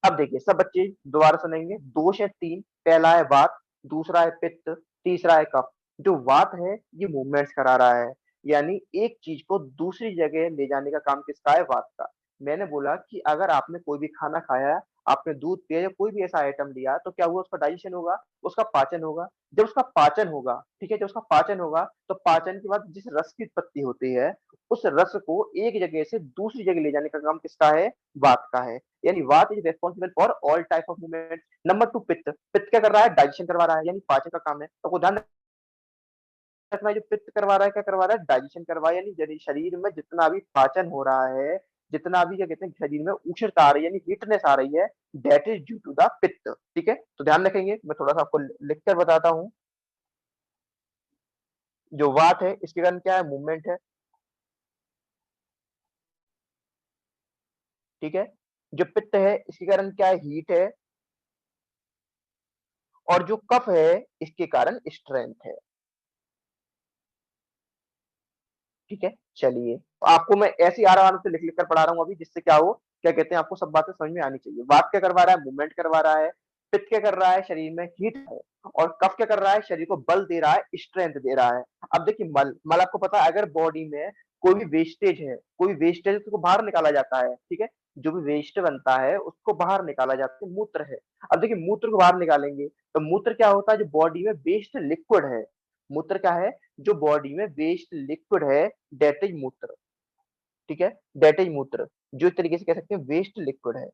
अब देखिए सब बच्चे दोबारा सुनेंगे। दोष है 3, पहला है वात, दूसरा है पित्त, तीसरा है कफ। जो वात है ये मूवमेंट्स करा रहा है, यानी एक चीज को दूसरी जगह ले जाने का काम किसका है? वात का। मैंने बोला कि अगर आपने कोई भी खाना खाया, आपने दूध पिया या कोई भी ऐसा आइटम लिया, तो क्या हुआ? उसका डाइजेशन होगा, उसका पाचन होगा। जब उसका पाचन होगा, ठीक है, जब उसका पाचन होगा, तो पाचन के बाद जिस रस की उत्पत्ति होती है, उस रस को एक जगह से दूसरी जगह ले जाने का काम किसका है? वात का है। यानी वात is responsible for all type of movement. Number 2 पित्त। पित्त क्या कर रहा है? डाइजेशन करवा रहा है, यानी पाचन का काम है। तो आपको ध्यान रखना है, जो पित्त करवा रहा है, क्या करवा रहा है? डाइजेशन करवा, यानी शरीर में जितना भी पाचन हो रहा है, जितना भी क्या कहते हैं शरीर में ऊष्णता आ रही है, यानी हीटनेस आ रही है, that is due to the pitta, ठीक है? तो ध्यान रखेंगे, मैं थोड़ा सा आपको लिख कर बताता हूँ। जो वात है इसके कारण क्या है? मूवमेंट है, ठीक है? जो पित्त है इसके कारण क्या है? हीट है। और जो कफ है इसके कारण स्ट्रेंथ है, ठीक है? चलिए, तो आपको मैं ऐसे आराम से लिख-लिख कर पढ़ा रहा हूँ अभी, जिससे क्या हो, क्या कहते हैं, आपको सब बातें समझ में आनी चाहिए। वात क्या करवा रहा है? मूवमेंट करवा रहा है। पित्त क्या कर रहा है? शरीर में हीट है। और कफ क्या कर रहा है? शरीर को बल दे रहा है, स्ट्रेंथ दे रहा है। अब देखिए मल, मल आपको पता है, अगर बॉडी में कोई भी वेस्टेज है, कोई भी वेस्टेज है, तो उसको बाहर निकाला जाता है, ठीक है? जो भी वेस्ट बनता है उसको बाहर निकाला जाता है, मूत्र है। अब देखिए मूत्र को बाहर निकालेंगे, तो मूत्र क्या होता है? जो बॉडी में वेस्ट लिक्विड है, मूत्र क्या है? जो बॉडी में वेस्ट लिक्विड है, दैट इज मूत्र, ठीक है? दैट इज मूत्र, जो एक तरीके से कह सकते हैं वेस्ट लिक्विड है।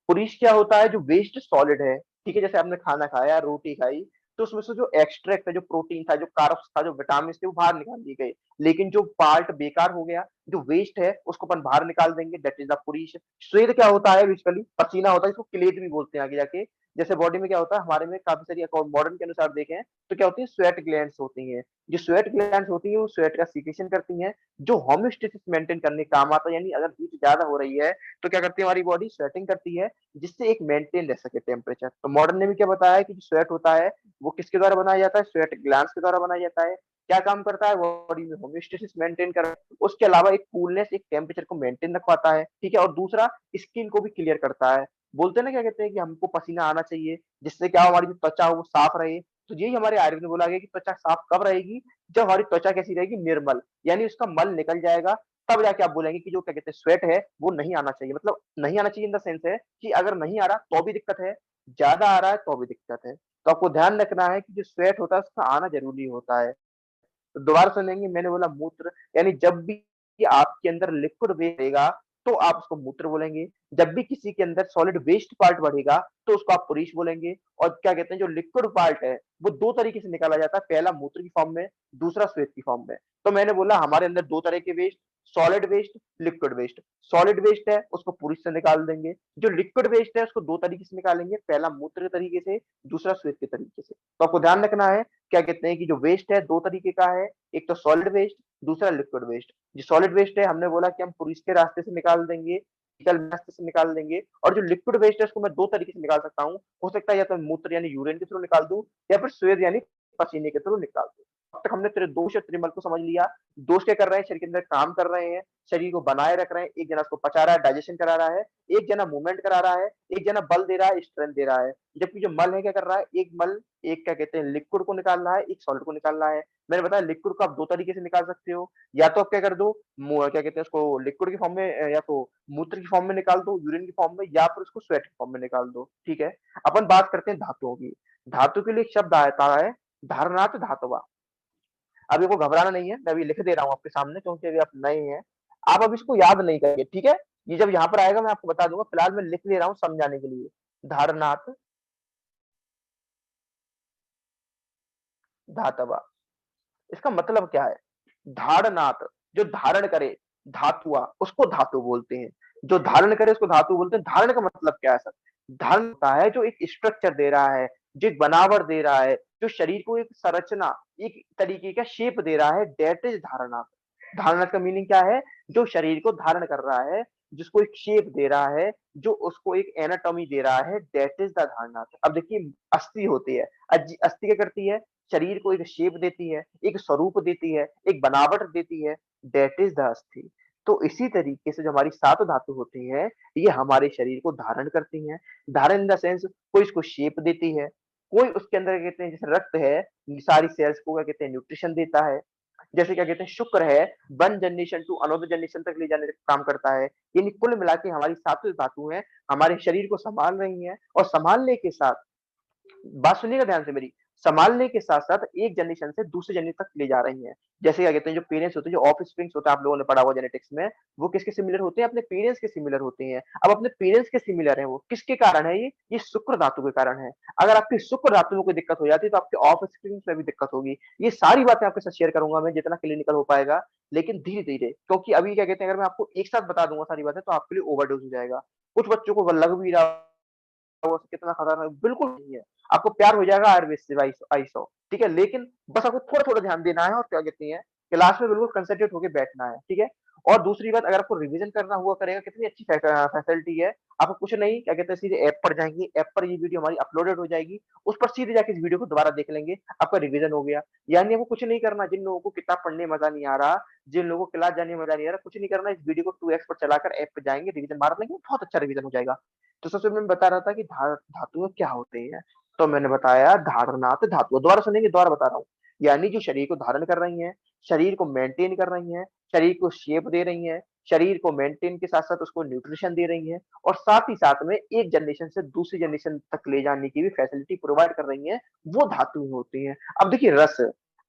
पुरीश क्या होता है? जो वेस्ट सॉलिड है, ठीक है? जैसे आपने खाना खाया, रोटी खाई, तो उसमें से जो एक्सट्रैक्ट है, जो प्रोटीन था, जो कार्ब्स था, जो विटामिन थे, वो बाहर निकाल दिए गए। लेकिन जो पार्ट बेकार हो गया, जो वेस्ट है, उसको अपन बाहर निकाल देंगे, दैट इज द पुरीश। स्वेद क्या होता है? बेसिकली पसीना होता है, इसको क्लेद भी बोलते हैं आगे जाके। जैसे बॉडी में क्या होता है, हमारे में काफी सारी मॉडर्न के अनुसार देखें तो क्या होती है? स्वेट ग्लैंड्स होती हैं। जो स्वेट ग्लैंड्स होती हैं वो स्वेट का सीक्रेशन करती हैं, जो होम्योस्टेसिस मेंटेन करने का काम आता है। यानी अगर हीट ज्यादा हो रही है तो क्या करती है हमारी बॉडी? स्वेटिंग करती है, जिससे एक मेंटेन रह सके टेम्परेचर। तो मॉडर्न ने भी क्या बताया है कि जो स्वेट होता है वो किसके द्वारा बनाया जाता है? स्वेट ग्लैंड्स के द्वारा बनाया जाता है। क्या काम करता है? बॉडी में होम्योस्टेसिस मेंटेन कर, उसके अलावा एक कूलनेस, एक टेम्परेचर को मेंटेन रख पाता है, ठीक है? और दूसरा, स्किन को भी क्लियर करता है। बोलते हैं ना, क्या कहते हैं कि हमको पसीना आना चाहिए, जिससे क्या हो, हमारी जो त्वचा हो वो साफ रहे। तो यही हमारे आयुर्वेद में बोला गया कि त्वचा साफ कब रहेगी? जब हमारी त्वचा कैसी रहेगी? निर्मल, यानी उसका मल निकल जाएगा, तब जाके आप बोलेंगे कि जो क्या कहते हैं स्वेट है वो नहीं आना चाहिए। मतलब नहीं आना चाहिए इन द सेंस है कि अगर नहीं आ रहा तो भी दिक्कत है, ज्यादा आ रहा है तो भी दिक्कत है। तो आपको ध्यान रखना है कि जो स्वेट होता है उसका आना जरूरी होता है। तो दोबारा सुनेंगे, मैंने बोला मूत्र, यानी जब भी आपके अंदर लिक्विड वेस्ट रहेगा तो आप उसको मूत्र बोलेंगे। जब भी किसी के अंदर सॉलिड वेस्ट पार्ट बढ़ेगा तो उसको आप पुरीश बोलेंगे। और क्या कहते हैं, जो लिक्विड पार्ट है वो दो तरीके से निकाला जाता है, पहला मूत्र की फॉर्म में, दूसरा श्वेत की फॉर्म में। तो मैंने बोला हमारे अंदर दो तरह के waste, solid waste, liquid waste. Solid waste है उसको पुरुष से निकाल देंगे, जो लिक्विड वेस्ट है उसको दो तरीके से निकालेंगे, पहला मूत्र के तरीके से, दूसरा श्वेत के तरीके से। तो आपको ध्यान रखना है क्या कहते हैं कि जो वेस्ट है दो तरीके का है, एक तो सॉलिड वेस्ट, दूसरा लिक्विड वेस्ट। जो सॉलिड वेस्ट है हमने बोला कि हम पुरुष के रास्ते से निकाल देंगे, फीकल रास्ते से निकाल देंगे, और जो लिक्विड वेस्ट है उसको मैं दो तरीके से निकाल सकता हूँ। हो सकता है या तो मूत्र यानी यूरिन के थ्रू निकाल दूं, या फिर स्वेद यानी पसीने के थ्रू निकाल दूं। अब तक हमने तेरे दोष और त्रिमल को समझ लिया। दोष क्या कर रहे हैं, शरीर के अंदर काम कर रहे हैं, शरीर को बनाए रख रहे हैं, एक जना उसको पचा रहा है, डाइजेशन करा रहा है, एक जना मूवमेंट करा रहा है, एक जना बल दे रहा है, स्ट्रेंथ दे रहा है। जबकि जो मल है क्या कर रहा है, एक मल, एक क्या कहते हैं लिक्विड को निकाल रहा है, एक सॉलिड को निकाल रहा है। मैंने बताया लिक्विड को आप दो तरीके से निकाल सकते हो, या तो आप क्या कर दो, क्या कहते हैं उसको लिक्विड के फॉर्म में, या तो मूत्र की फॉर्म में निकाल दो, यूरिन की फॉर्म में, या फिर उसको स्वेट की फॉर्म में निकाल दो। ठीक है, अपन बात करते हैं धातुओं की। धातु के लिए एक शब्द आता है धारणात धातुवा। अब देखो घबराना नहीं है, मैं अभी लिख दे रहा हूँ आपके सामने क्योंकि अभी आप नए हैं, आप अब इसको याद नहीं करेंगे। ठीक है, ये जब यहाँ पर आएगा मैं आपको बता दूंगा, फिलहाल मैं लिख ले रहा हूँ समझाने के लिए। धारणात धातवा, इसका मतलब क्या है? धारणात, जो धारण करे, धातुआ उसको धातु बोलते हैं, जो धारण करे उसको धातु बोलते हैं। धारण का मतलब क्या है सर? धारण होता है जो एक स्ट्रक्चर दे रहा है, जो एक बनावट दे रहा है, जो शरीर को एक संरचना, एक तरीके का शेप दे रहा है, दैट इज धारणा। धारणा का मीनिंग क्या है? जो शरीर को धारण कर रहा है, जिसको एक शेप दे रहा है, जो उसको एक एनाटॉमी दे रहा है, दैट इज द धारणा। अब देखिए अस्थि होती है, अस्थि क्या करती है? शरीर को एक शेप देती है, एक स्वरूप देती है, एक बनावट देती है, दैट इज द अस्थि। तो इसी तरीके से जो हमारी सात धातु होती हैं, ये हमारे शरीर को धारण करती हैं। धारण इन द सेंस कोई इसको शेप देती है, कोई उसके अंदर कहते हैं जैसे रक्त है, ये सारी सेल्स को क्या कहते हैं न्यूट्रिशन देता है। जैसे क्या कहते हैं शुक्र है, one generation to another generation तक ले जाने का काम करता है। यानी कुल मिला के हमारी सातों धातु हैं, हमारे शरीर को संभाल रही हैं, और संभालने के साथ, बात सुनिएगा ध्यान से मेरी, संभालने के साथ-साथ एक जनरेशन से दूसरे जनरेशन तक ले जा रही हैं। जैसे क्या कहते हैं जो पेरेंट्स होते हैं, जो ऑफस्प्रिंग्स होता है, आप लोगों ने पढ़ा होगा जेनेटिक्स में, वो किसके सिमिलर होते हैं? अपने पेरेंट्स के सिमिलर होते हैं। अब अपने पेरेंट्स के सिमिलर हैं वो, किसके कारण है ये? ये शुक्र धातु के कारण है। अगर आपकी शुक्र धातु में कोई दिक्कत हो जाती है, तो आपके ऑफस्प्रिंग्स में भी दिक्कत होगी। ये सारी बातें आपके साथ शेयर करूँगा मैं जितना क्लिनिकल हो पाएगा, लेकिन धीरे-धीरे, क्योंकि अभी क्या कहते हैं अगर मैं आपको एक साथ बता दूँगा सारी बातें, तो आपके लिए ओवरडोज़ हो जाएगा। कुछ बच्चों को लग भी रहा वो कितना खतरनाक, बिल्कुल नहीं है। आपको प्यार हो जाएगा आयुर्वेद से आई सौ, ठीक है? लेकिन बस आपको थोड़ा-थोड़ा ध्यान देना है, और क्या कहते हैं, क्लास में बिल्कुल कंसंट्रेट होके बैठना है, ठीक है? और दूसरी बात, अगर आपको रिवीजन करना हुआ करेगा, कितनी अच्छी फैसिलिटी है। आपको कुछ नहीं, क्या कहते हैं, सीधे ऐप पर जाएँगे, ऐप पर ये वीडियो हमारी अपलोडेड हो जाएगी, उस पर सीधे जाके इस वीडियो को दोबारा देख लेंगे, आपका रिवीजन हो गया। यानी आपको कुछ नहीं करना, जिन लोगों को किताब पढ़ने में मज़ा नहीं आ रहा, जिन लोगों को क्लास जाने में मज़ा नहीं आ रहा, कुछ नहीं करना, इस वीडियो को 2x पर चलाकर ऐप पे जाएँगे, रिवीजन मार लेंगे, बहुत अच्छा रिवीजन हो जाएगा। तो सबसे पहले मैं बता रहा था कि धातुएँ क्या होती हैं। तो मैंने बताया धारणात धातु, दोबारा सुनेंगे, दोबारा बता रहा हूँ। यानी जो शरीर को धारण कर रही हैं, शरीर को मेंटेन कर रही हैं, शरीर को शेप दे रही हैं, शरीर को मेंटेन के साथ-साथ उसको न्यूट्रिशन दे रही हैं, और साथ ही साथ में एक जनरेशन से दूसरी जनरेशन तक ले जाने की भी फैसिलिटी प्रोवाइड कर रही हैं, वो धातुएँ होती हैं। अब देखिए रस,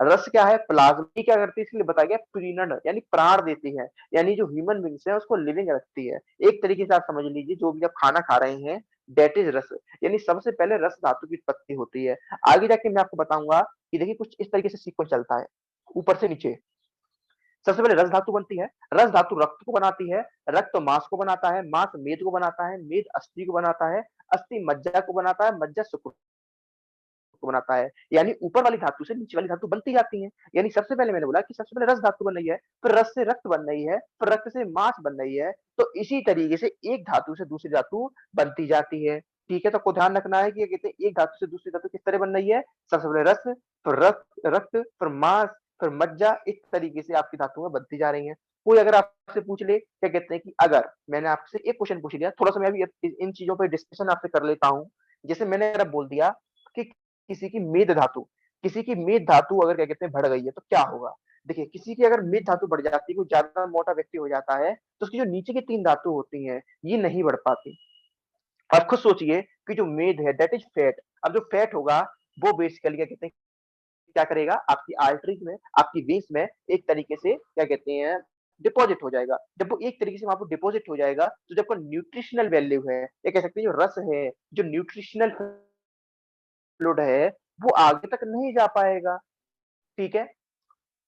रस क्या है? प्लाज्मा, ये क्या करती है इसके लिए बताया गया, प्रीणन यानी प्राण देती है, यानी जो ह्यूमन बीइंग्स है उसको लिविंग रखती है। एक तरीके से आप समझ लीजिए, जो भी आप खाना खा रहे हैं, दैट इज रस, यानी सबसे पहले रस धातु की उत्पत्ति होती है। आगे जाके मैं आपको बताऊंगा कि देखिए कुछ इस तरीके से सीक्वेंस चलता है, ऊपर से नीचे। सबसे पहले रस धातु बनती है, रस धातु रक्त को बनाती है, रक्त मांस को बनाता है, मांस मेद को बनाता है, मेद अस्थि को बनाता है, अस्थि मज्जा को बनाता है, मज्जा शुक्र को बनाता है। यानी ऊपर वाली धातु से नीचे वाली धातु बनती जाती है। यानी सबसे पहले मैंने बोला कि सबसे पहले रस धातु बन रही है, फिर रस से रक्त बन रही है, फिर रक्त से मांस बन रही है। तो इसी तरीके से एक धातु से दूसरी धातु बनती जाती है। ठीक है, तो आपको ध्यान रखना है कि ये कहते हैं एक धातु से दूसरी धातु किस तरह बन रही है। सबसे पहले रस, फिर रक्त, फिर मांस, फिर मज्जा, इस तरीके से आपकी धातुएं बनती जा रही हैं। कोई अगर आपसे पूछ ले, क्या कहते हैं कि अगर मैंने आपसे एक क्वेश्चन पूछ लिया, थोड़ा सा मैं अभी इन चीजों पर डिस्कशन आपसे कर लेता हूँ। जैसे मैंने अगर बोल दिया कि किसी की मेद धातु, किसी की मेद धातु अगर क्या कहते हैं बढ़ गई है, तो क्या होगा? देखिए किसी की अगर मेद धातु बढ़ जाती है, कोई ज्यादा मोटा व्यक्ति हो जाता है, तो उसकी जो नीचे की 3 धातु होती हैं, ये नहीं बढ़ पाती। आप खुद सोचिए कि जो मेद है दैट इज फैट। अब जो फैट होगा वो बेसिकली क्या कहते हैं, क्या करेगा, आपकी आर्टरीज में, आपकी वेन्स में एक तरीके से क्या कहते हैं डिपॉजिट हो जाएगा। जब वो एक तरीके से वहां पर डिपॉजिट हो जाएगा, तो जब न्यूट्रिशनल वैल्यू है, ये कह सकते हैं जो रस है, जो न्यूट्रिशनल फ्लूइड है, वो आगे तक नहीं जा पाएगा। ठीक है,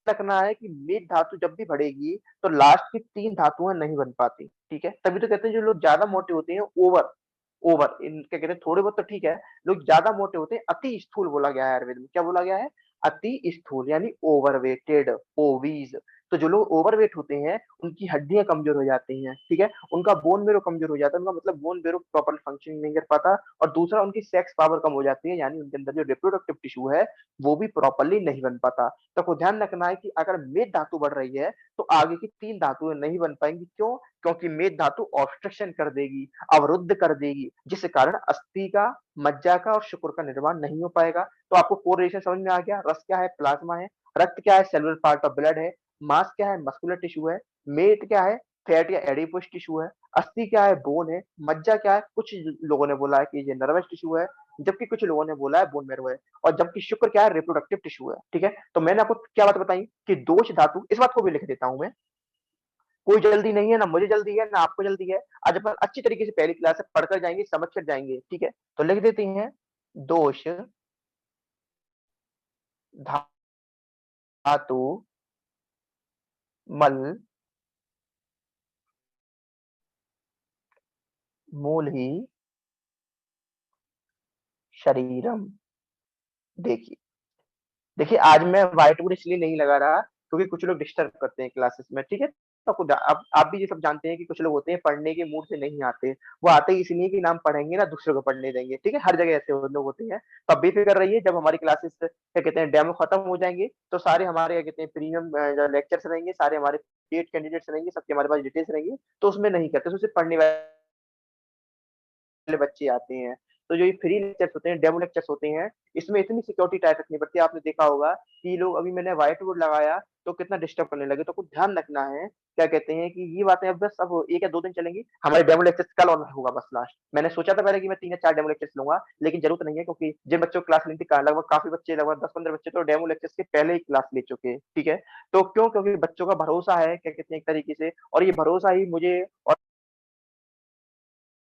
रखना है कि मेद धातु जब भी बढ़ेगी तो लास्ट की 3 धातुएं नहीं बन पाती, ठीक है? तभी तो कहते हैं जो लोग ज्यादा मोटे होते हैं ओवर ओवर इन क्या कहते हैं थोड़े बहुत तो ठीक है, लोग ज्यादा मोटे होते हैं, अति स्थूल बोला गया है आयुर्वेद में। क्या बोला गया है? अति स्थूल यानी ओवरवेटेड, ओबीज। तो जो लोग ओवरवेट होते हैं उनकी हड्डियां कमजोर हो जाती हैं, ठीक है? उनका बोन मैरो कमजोर हो जाता है, उनका मतलब बोन मैरो प्रॉपर फंक्शनिंग नहीं कर पाता। और दूसरा उनकी सेक्स पावर कम हो जाती है, यानी उनके अंदर जो रिप्रोडक्टिव टिश्यू है वो भी प्रॉपरली नहीं बन पाता। तो आपको ध्यान रखना है कि अगर मेद धातु बढ़ रही है तो आगे की 3 धातुएं नहीं बन पाएंगी। क्यों? क्योंकि मेद धातु ऑब्स्ट्रक्शन कर देगी, अवरुद्ध कर देगी, जिस कारण अस्थि का, मज्जा का और शुक्र का निर्माण नहीं हो पाएगा। तो आपको कोरिलेशन समझ में आ गया। रस क्या है? प्लाज्मा है। रक्त क्या है? सेलुलर पार्ट ऑफ ब्लड है। मांस क्या है? मस्कुलर टिश्यू है। मेद क्या है? फैट या एडिपोस टिश्यू है। अस्थि क्या है? बोन है। मज्जा क्या है? कुछ लोगों ने बोला है कि ये नर्वस टिश्यू है, जबकि कुछ लोगों ने बोला है बोन मैरो है। और जबकि शुक्र क्या है? रिप्रोडक्टिव टिश्यू है, ठीक है? तो मैंने आपको क्या बात बताई कि दोष धातु, इस बात को भी लिख देता हूं मैं। कोई जल्दी नहीं है, ना मुझे जल्दी है, ना आपको जल्दी है। आज अपन अच्छी तरीके से पहली क्लास से पढ़कर जाएंगे, समझ कर जाएंगे, ठीक है? तो लिख देते हैं दोष धातु मल मूल ही शरीरम। देखिए, देखिए आज मैं व्हाइट बोर्ड इसलिए नहीं लगा रहा क्योंकि कुछ लोग डिस्टर्ब करते हैं क्लासेस में, ठीक है? तो खुद आप भी ये सब जानते हैं कि कुछ लोग होते हैं पढ़ने के मूड से नहीं आते। वो आते ही इसलिए कि नाम पढ़ेंगे ना दूसरों को पढ़ने देंगे, ठीक है? हर जगह ऐसे लोग होते हैं। तो आप बेफिक्र रहिए, जब हमारी क्लासेस क्या कहते हैं डेमो खत्म हो जाएंगे तो सारे हमारे क्या कहते हैं प्रीमियम जो लेक्चर्स रहेंगे, सारे हमारे पेड कैंडिडेट्स रहेंगे, सबके हमारे पास डिटेल्स रहेंगी। तो उसमें नहीं करते, तो सिर्फ पढ़ने वाले वाले बच्चे आते हैं। तो जो ये फ्री लेक्चर्स होते हैं, डेमो लेक्चर्स होते हैं, इसमें इतनी सिक्योरिटी टाइट रखनी पड़ती है। आपने देखा होगा कि लोग, अभी मैंने व्हाइट बोर्ड लगाया तो कितना डिस्टर्ब करने लगे। तो कुछ ध्यान रखना है, क्या कहते हैं कि ये बातें अब बस अब 1 या 2 दिन चलेंगी। हमारे डेमो लेक्चर्स कल ऑन होगा बस लास्ट। मैंने सोचा था पहले कि मैं 3 या 4 डेमो लेक्चर्स लूंगा, लेकिन जरूरत नहीं है, क्योंकि जिन बच्चों को क्लास लेनी थी लगभग काफी बच्चे, लगभग 10-15 बच्चे तो डेमो लेक्चर्स के पहले ही क्लास ले चुके हैं, ठीक है? तो क्यों? क्योंकि बच्चों का भरोसा है, क्या कहते हैं एक तरीके से, और ये भरोसा ही मुझे और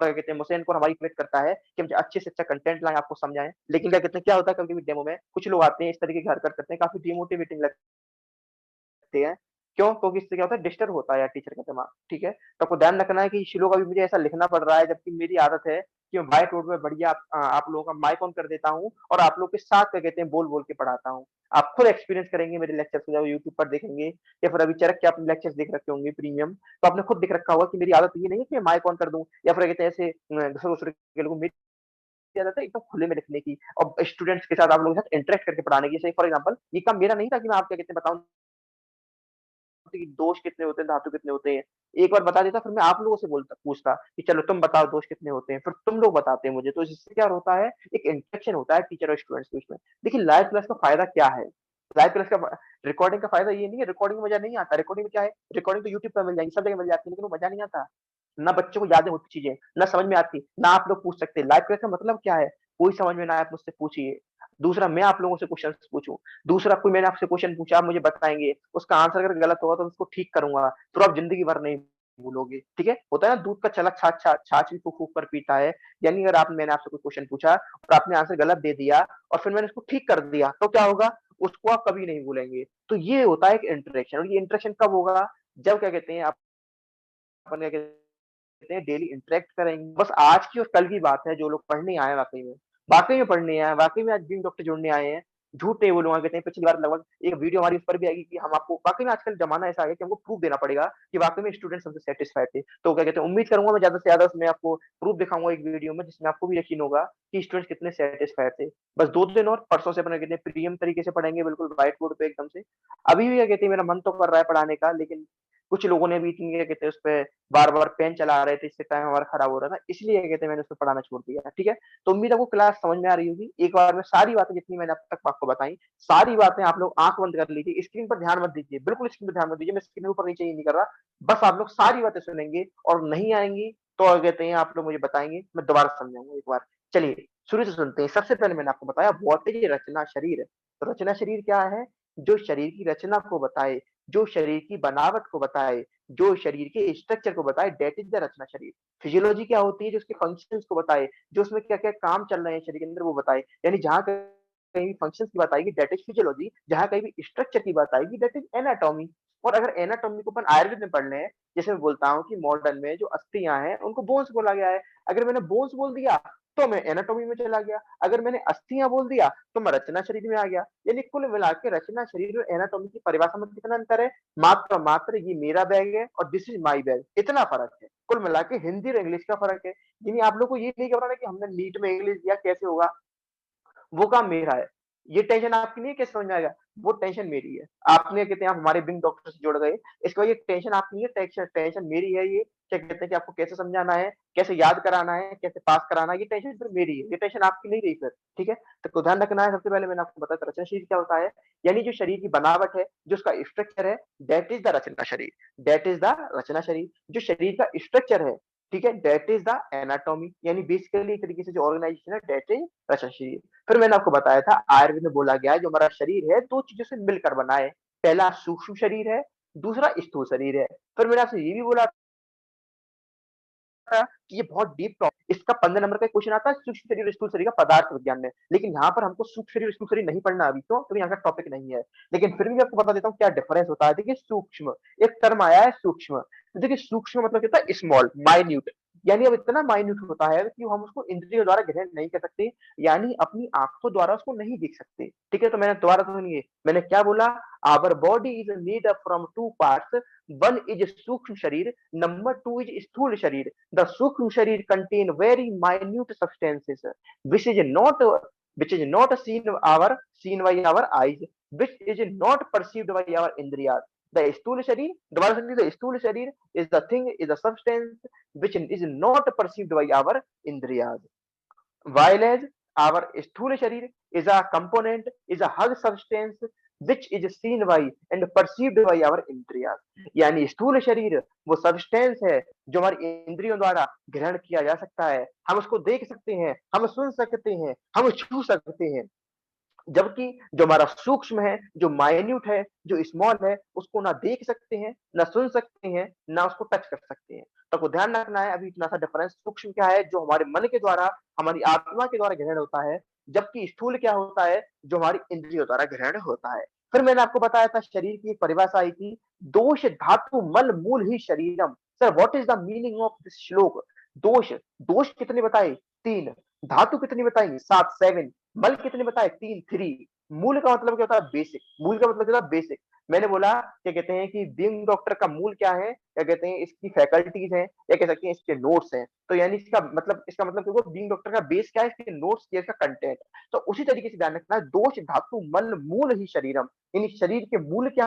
क्या कहते हैं मुझसे इनको हमारी कमिट करता है कि हम अच्छे से अच्छा कंटेंट लाएं, आपको समझाएं। लेकिन क्या कहते हैं, क्या होता है कभी कभी डेमो में कुछ लोग आते हैं इस तरीके की हरकत करते हैं, काफी डिमोटिवेटिंग लगते हैं। क्यों? क्योंकि इससे क्या होता है, डिस्टर्ब होता है यार टीचर का दिमाग, ठीक है? तो आपको ध्यान रखना है कि शिलो का भी मुझे ऐसा लिखना पड़ रहा है, जबकि मेरी आदत है कि मैं व्हाइट बोर्ड में बढ़िया आप लोगों का माइक ऑन कर देता हूँ और आप लोग के साथ क्या कहते हैं बोल बोल के पढ़ाता हूँ। आप खुद एक्सपीरियंस करेंगे मेरे लेक्चर्स को, जब यूट्यूब पर देखेंगे या फिर अभी चरक के आपने लेक्चर्स देख रखे होंगे प्रीमियम, तो आपने खुद देख रखा होगा कि मेरी आदत ये नहीं है कि मैं माइक ऑन कर दूं या फिर कहते हैं ऐसे दूसरे दूसरे के लोगों, मेरी आदत है एकदम खुले में लिखने की और स्टूडेंट्स के साथ आप लोगों के साथ इंटरेक्ट करके पढ़ाने की। जैसे फॉर एग्जांपल ये काम मेरा नहीं था कि मैं आप क्या कहते हैं बताऊं कि दोष कितने होते हैं, धातु कितने होते हैं। एक बार बता देता, फिर मैं आप लोगों से बोलता पूछता कि चलो तुम बताओ दोष कितने होते हैं, फिर तुम लोग बताते हैं मुझे। तो इससे क्या होता है, एक इंटरेक्शन होता है टीचर और स्टूडेंट्स के बीच में। देखिए लाइव क्लास का फायदा क्या है? लाइव क्लास का रिकॉर्डिंग का फायदा ये नहीं है, रिकॉर्डिंग में मजा नहीं आता। रिकॉर्डिंग में क्या है, रिकॉर्डिंग तो यूट्यूब पर मिल जाएगी, सब जगह मिल जाती है, लेकिन वो मजा नहीं आता। ना बच्चों को यादें होती चीजें, ना समझ में आती, ना आप लोग पूछ सकते। लाइव क्लास का मतलब क्या है, कोई समझ में ना आए आप मुझसे पूछिए। दूसरा, मैं आप लोगों से क्वेश्चन पूछूं। दूसरा, कोई मैंने आपसे क्वेश्चन पूछा, आप मुझे बताएंगे, उसका आंसर अगर गलत होगा तो उसको ठीक करूंगा, तो आप जिंदगी भर नहीं भूलोगे, ठीक है? होता है ना, दूध का छलक छाछ छाछ छाछ भी फूक फूक कर पीता है। यानी अगर मैंने आपसे कोई क्वेश्चन पूछा और आपने आंसर गलत दे दिया और फिर मैंने उसको ठीक कर दिया, तो क्या होगा, उसको आप कभी नहीं भूलेंगे। तो ये होता है एक इंटरेक्शन। और ये इंटरेक्शन कब होगा, जब क्या कहते हैं अपन क्या कहते हैं डेली इंटरेक्ट करेंगे। बस आज की और कल की बात है, जो लोग पढ़ने आए हैं वाकई में पढ़ने आए हैं, वाकई में आज ड्रीम डॉक्टर जुड़ने आए हैं, झूठ नहीं बोलूंगा। कहते हैं पिछली बार लगभग एक वीडियो हमारी उस पर भी आएगी कि हम आपको वाकई में, आजकल जमाना ऐसा आ गया कि हमको प्रूफ देना पड़ेगा कि वाकई में स्टूडेंट्स हमसे सेटिस्फाइड थे। तो क्या कहते हैं, उम्मीद करूंगा मैं ज्यादा से ज्यादा उसमें आपको प्रूफ दिखाऊंगा एक वीडियो में, जिसमें आपको भी यकीन होगा कि स्टूडेंट्स कितने सेटिस्फाइड थे। बस 2 दिन और परसों से अपने कहते हैं प्रीमियम तरीके से पढ़ेंगे, बिल्कुल व्हाइट बोर्ड पे एकदम से। अभी भी क्या कहते हैं मेरा मन तो कर रहा है पढ़ाने का, लेकिन कुछ लोगों ने भी इतनी क्या कहते हैं उस पे बार-बार पेन चला रहे थे, इससे टाइम हमारा खराब हो रहा था। इसलिए क्या कहते हैं मैंने उसको पढ़ाना छोड़ दिया, ठीक है? तो उम्मीद है आपको क्लास समझ में आ रही होगी। एक बार में सारी बातें जितनी मैंने अब तक आपको बताई, सारी बातें आप लोग आँख बंद कर लीजिए, स्क्रीन पर ध्यान मत दीजिए, बिल्कुल स्क्रीन पर ध्यान मत दीजिए। मैं स्क्रीन ऊपर नीचे ये नहीं कर रहा। बस आप लोग सारी बातें सुनेंगे और नहीं आएँगी तो कहते हैं आप लोग मुझे बताएँगे, मैं दोबारा समझाऊँगा एक बार। चलिए शुरू से सुनते हैं। सबसे पहले मैंने आपको बताया व्हाट इज़ रचना शरीर। तो रचना शरीर क्या है? जो शरीर की रचना को बताए, जो शरीर की बनावट को बताए, जो शरीर के स्ट्रक्चर को बताए, दैट इज द रचना शरीर। फिजियोलॉजी क्या होती है? जो उसके फंक्शंस को बताए, जो उसमें क्या-क्या काम चल रहे हैं शरीर के अंदर वो बताए। यानी जहाँ कहीं भी फंक्शंस की बात आएगी दैट इज फिजियोलॉजी, जहाँ कहीं भी स्ट्रक्चर की बात आएगी दैट इज एनाटॉमी। और अगर एनाटॉमी को अपन आयुर्वेद में पढ़ लें, जैसे मैं बोलता हूँ कि मॉडर्न में जो अस्थियां हैं उनको बोन्स बोला गया है, अगर मैंने बोन्स बोल दिया तो मैं एनाटॉमी में चला गया, अगर मैंने अस्थियां बोल दिया तो मैं रचना शरीर में आ गया। यानी कुल मिला के रचना शरीर और एनाटॉमी की परिभाषा में कितना अंतर है, मात्र मात्र ये मेरा बैग है और दिस इज माई बैग, इतना फर्क है। कुल मिला के हिंदी और इंग्लिश का फर्क है। यानी आप लोग को ये नहीं घबराना कि हमने नीट में इंग्लिश दिया कैसे होगा, वो काम मेरा है। ये टेंशन आपकी नहीं है कैसे समझ में आएगा, वो टेंशन मेरी है। आपने कहते हैं आप हमारे बिंग डॉक्टर से जुड़ गए, इसका ये टेंशन आपकी है, टेंशन टेंशन मेरी है ये। क्या कहते हैं कि आपको कैसे समझाना है, कैसे याद कराना है, कैसे पास कराना है, ये टेंशन फिर मेरी है, ये टेंशन आपकी नहीं रही फिर, ठीक है? तो ध्यान रखना है, सबसे पहले मैंने आपको बताया था रचना शरीर क्या होता है, यानी जो शरीर की बनावट है, जो उसका स्ट्रक्चर है, दैट इज द रचना शरीर, दैट इज द रचना शरीर। जो शरीर का स्ट्रक्चर है, ठीक है, दैट इज द एनाटॉमी, यानी बेसिकली एक तरीके से जो ऑर्गेनाइजेशन है दैट इज रचना शरीर। फिर मैंने आपको बताया था आयुर्वेद में बोला गया है जो हमारा शरीर है दो चीजों से मिलकर बना है, पहला सूक्ष्म शरीर है, दूसरा स्थूल शरीर है। फिर मैंने आपसे ये भी बोला था कि ये बहुत डीप टॉपिक, इसका 15 नंबर का क्वेश्चन आता है सूक्ष्म शरीर और स्थूल शरीर का पदार्थ विज्ञान में, लेकिन यहाँ पर हमको सूक्ष्म शरीर स्थूल शरीर नहीं पढ़ना अभी, तो यहाँ का टॉपिक नहीं है। लेकिन फिर भी मैं आपको बता देता हूँ क्या डिफरेंस होता है। देखिए सूक्ष्म, एक टर्म आया है सूक्ष्म, तो देखिए सूक्ष्म मतलब क्या होता है, स्मॉल, माइन्यूट, यानी अब इतना माइन्यूट होता है कि हम उसको इंद्रियों द्वारा ग्रहण नहीं कर सकते, यानी अपनी आंखों द्वारा उसको नहीं देख सकते। ठीक है, तो मैंने दोबारा सुनिए, मैंने क्या बोला, our body is made up from two parts, one is सूक्ष्म शरीर, नंबर टू इज स्थूल शरीर। The Sukhm Sharir contain very minute substances which is not which is not seen by our eyes, which is not perceived by our indriyas. The Sthula Sharir, the Sthula Sharir is the thing, is the substance which is not perceived by our indriyas. While as our Sthula Sharir is a component, is a hug substance which is seen by and perceived by our indriyas. यानी स्थूल शरीर वो substance है जो हमारी इंद्रियों द्वारा ग्रहण किया जा सकता है, हम उसको देख सकते हैं, हम सुन सकते हैं, हम छू सकते हैं। जबकि जो हमारा सूक्ष्म है, जो माइन्यूट है, जो स्मॉल है, उसको ना देख सकते हैं, ना सुन सकते हैं, ना उसको टच कर सकते हैं। तो आपको ध्यान रखना है अभी इतना सा डिफरेंस। सूक्ष्म क्या है, जो हमारे मन के द्वारा, हमारी आत्मा के द्वारा ग्रहण होता है, जबकि स्थूल क्या होता है, जो हमारी इंद्रियों द्वारा ग्रहण होता है। फिर मैंने आपको बताया था शरीर की एक परिभाषा आई थी, दोष धातु मल मूल ही शरीरम। Sir what is the meaning of this shloka? दोष, दोष कितने बताए? 3। धातु कितनी बताई? 7, 7। मल कितने बताए? 3, 3। मूल का मतलब क्या होता है? बेसिक। मूल का मतलब क्या होता है? बेसिक। मैंने बोला क्या कहते हैं कि बीइंग डॉक्टर का मूल क्या है, क्या कहते हैं इसकी फैकल्टीज हैं, या कह सकते हैं इसके नोट्स हैं। तो यानी इसका मतलब क्या हुआ, बीइंग डॉक्टर का बेस क्या है? इसके नोट्स, क्या इसका कंटेंट। तो उसी तरीके से ध्यान रखना है, दोष धातु मल मूल ही शरीरम, यानी शरीर के मूल क्या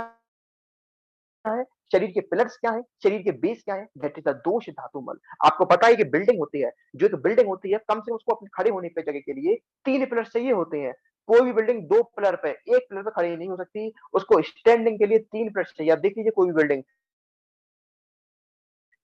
है, शरीर के पिलर्स क्या है, शरीर के बेस क्या है, दैट इज द दोष धातु मल। आपको पता है कि बिल्डिंग होती है, जो एक बिल्डिंग होती है कम से कम उसको अपने खड़े होने पे जगह के लिए 3 पिलर्स चाहिए होते हैं। कोई भी बिल्डिंग 2 पिलर पे, 1 पिलर पे खड़ी नहीं हो सकती, उसको स्टैंडिंग के लिए 3 पिलर्स चाहिए। आप देख लीजिए कोई भी बिल्डिंग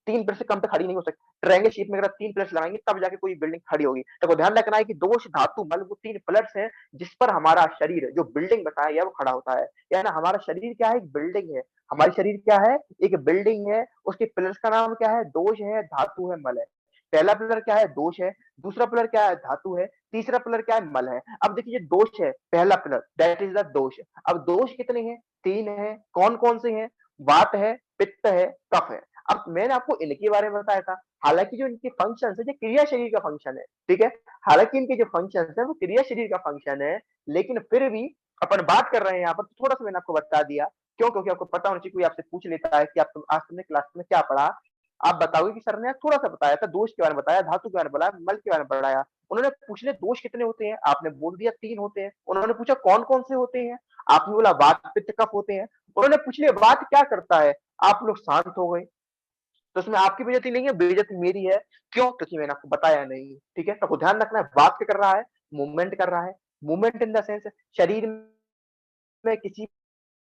3 पिलर से कम पे खड़ी नहीं हो सकती। ट्रायंगल शेप में अगर आप 3 पिलर्स लगाएंगे तब जाके कोई बिल्डिंग खड़ी होगी। तो आपको ध्यान रखना है कि दोष धातु मल वो 3 पिलर्स हैं जिस पर हमारा शरीर जो बिल्डिंग बताया गया वो खड़ा होता है। यानी हमारा शरीर क्या है? एक बिल्डिंग है। हमारी शरीर क्या है? एक बिल्डिंग है। उसके पिलर्स का नाम क्या है? दोष है, धातु है, मल है। पहला पिलर क्या है? दोष है। दूसरा पिलर क्या है? धातु है। तीसरा पिलर क्या है? मल है। अब देखिए दोष है, पहला पिलर दैट इज द दोष। अब दोष कितने हैं? 3 हैं। कौन-कौन से हैं? वात है, पित्त है, कफ है। अब मैंने आपको इनके बारे में बताया था। हालाँकि जो इनके फंक्शंस है, ये क्रिया शरीर का फंक्शन है, ठीक है? हालाँकि इनके जो फंक्शंस है वो क्रिया शरीर का फंक्शन है, लेकिन फिर भी अपन बात कर रहे हैं यहाँ पर, तो थोड़ा-सा मैंने आपको बता दिया। क्यों? क्योंकि आपको पता होना चाहिए, कोई आपसे पूछ लेता है कि आप आज तुमने क्लास में क्या पढ़ा? आप बताओगे कि सर ने थोड़ा-सा बताया था, दोष के बारे में बताया, धातु के बारे में बताया, मल के बारे में पढ़ाया। उन्होंने पूछ लिया दोष कितने होते हैं? आपने बोल दिया 3 होते हैं। उन्होंने पूछा कौन-कौन से होते हैं? आपने बोला वात, पित्त, कफ होते हैं। उन्होंने पूछ लिया वात क्या करता है? आप लोग शांत हो गए। तो उसमें आपकी बेइज्जती नहीं है, बेइज्जती मेरी है। क्यों? क्योंकि मैंने आपको बताया नहीं, ठीक है? तो आपको ध्यान रखना है, बात क्या कर रहा है? मूवमेंट कर रहा है। मूवमेंट इन द सेंस शरीर में किसी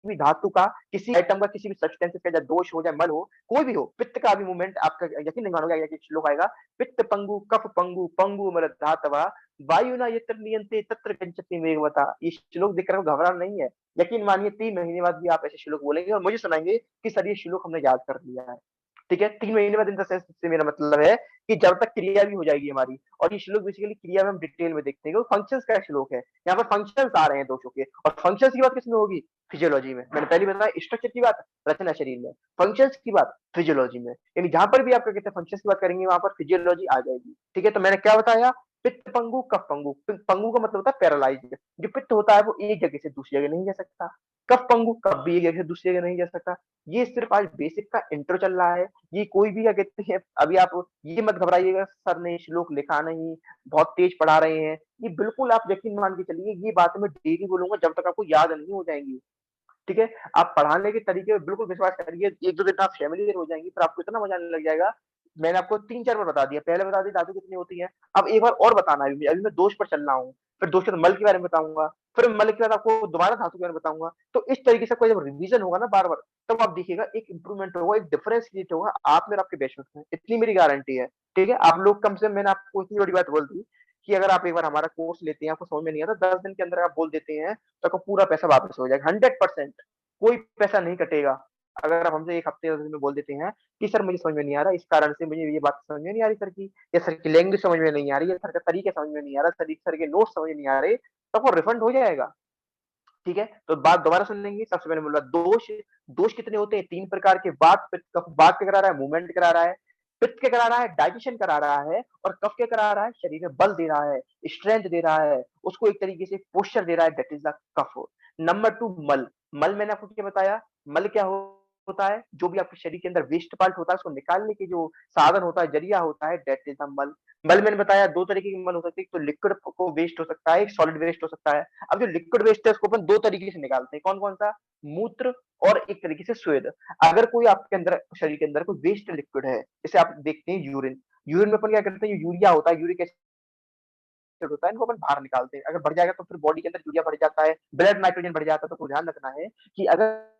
भी धातु का, किसी आइटम का, किसी भी सब्सटेंस का, चाहे दोष हो, चाहे मल हो, कोई भी हो, पित्त का भी मूवमेंट आपका यकीन नहीं मानोगे, आगे एक श्लोक आएगा, पित्त पंगु, कफ पंगु, पंगु मल धातवा, वायुना यत्र नियंते तत्र गच्छति वेगवता। ये श्लोक देखकर आपको घबराना नहीं है। यकीन मानिए 3 महीने बाद भी आप ऐसे श्लोक बोलेंगे और मुझे सुनाएंगे कि सर ये श्लोक हमने याद कर लिया है। ठीक है, 3 महीने बाद इन द सेंस से मेरा मतलब है कि जब तक क्रिया भी हो जाएगी हमारी, और ये श्लोक बेसिकली क्रिया में हम डिटेल में देखते हैं कि फंक्शंस का श्लोक है। यहाँ पर फंक्शंस आ रहे हैं दोषों के, और फंक्शंस की बात किसमें होगी? फिजियोलॉजी में। मैंने पहले बताया स्ट्रक्चर की बात रचना शरीर में, फंक्शंस की बात फिजियोलॉजी में। यानी जहां पर भी आप क्या कहते हैं फंक्शंस की बात करेंगे वहां पर फिजियोलॉजी आ जाएगी। ठीक है, तो मैंने क्या बताया? पित्त पंगु, कफ पंगु। पंगु का मतलब होता है पैरालाइज्ड। जो पित्त होता है वो एक जगह से दूसरी जगह नहीं जा सकता। कफ पंगु, कफ भी एक जगह से दूसरी जगह नहीं जा सकता। ये सिर्फ आज बेसिक का इंट्रो चल रहा है। ये कोई भी क्या कहते हैं, अभी आप ये मत घबराइएगा सर ने श्लोक लिखा नहीं, बहुत तेज पढ़ा रहे हैं। ये बिल्कुल आप यकीन मान के चलिए, ये बात मैं डेली बोलूंगा जब तक आपको याद नहीं हो जाएंगी। ठीक है, आप पढ़ाने के तरीके पे बिल्कुल विश्वास करिए, 1-2 दिन आप फ़ैमिलियर हो जाएँगी, फिर आपको इतना मज़ा आने लग जाएगा। मैंने आपको 3-4 बार बता दिया, पहले बता दी धातु कितनी होती है, अब एक बार और बताना है अभी मैं दोष पर चल रहा हूँ, फिर दोष के बाद मल के बारे में बताऊँगा, फिर मल के बाद आपको दोबारा धातु के बारे में बताऊँगा। तो इस तरीके से कोई जब रिवीजन होगा ना बार-बार, तब आप देखिएगा एक इम्प्रूवमेंट होगा, एक डिफरेंस क्रिएट होगा आप में और आपके बेशक में, इतनी मेरी गारंटी है। ठीक है, आप लोग कम से कम मैंने आपको इतनी बड़ी बात बोल दी कि अगर आप एक बार हमारा कोर्स लेते हैं, आपको समझ में नहीं आता, 10 दिन के अंदर आप बोल देते हैं, तो आपका पूरा पैसा वापस हो जाएगा 100%। कोई पैसा नहीं कटेगा। अगर आप हमसे 1 हफ्ते 10 दिन में बोल देते हैं कि सर मुझे समझ में नहीं आ रहा, इस कारण से मुझे ये बात समझ में नहीं आ रही सर की, या सर की लैंग्वेज समझ में नहीं आ रही है, सर का तरीका समझ में नहीं आ रहा, सर के नोट्स समझ में नहीं आ रहे, तो आपको रिफंड हो जाएगा। ठीक है? तो बात दोबारा सुन लेंगे। सबसे पहले बोला दोष, दोष कितने होते हैं? 3 प्रकार के। वात, पित्त, कफ। वात क्या करा रहा है? मूवमेंट करा रहा है। पित्त क्या करा रहा है? डाइजेशन करा रहा है। और कफ क्या करा रहा है? शरीर में बल दे रहा है, स्ट्रेंथ दे रहा है, उसको एक तरीके से पोस्चर दे रहा है, that is the kapha. Number 2 मल। मल मैंने आपको क्या बताया? मल क्या होता है? जो भी आपके शरीर के अंदर वेस्ट पार्ट होता है उसको निकालने के जो साधन होता है, ज़रिया होता है, दैट इज़ द मल। मल मैंने बताया 2 तरीके की मल हो सकती है, एक तो लिक्विड को वेस्ट हो सकता है, एक सॉलिड वेस्ट हो सकता है। अब जो लिक्विड वेस्ट है उसको अपन 2 तरीके से निकालते हैं, कौन-कौन सा? मूत्र और एक तरीके से स्वेद। अगर कोई आपके अंदर शरीर के अंदर कोई वेस्ट लिक्विड है, जैसे आप देखते हैं यूरिन, यूरिन में अपन क्या करते हैं, जो यूरिया होता है, यूरिक एसिड होता है, इनको अपन बाहर निकालते हैं। अगर बढ़ जाएगा तो फिर बॉडी के अंदर यूरिया बढ़ जाता है, ब्लड नाइट्रोजन बढ़ जाता है, तो आपको ध्यान रखना है कि अगर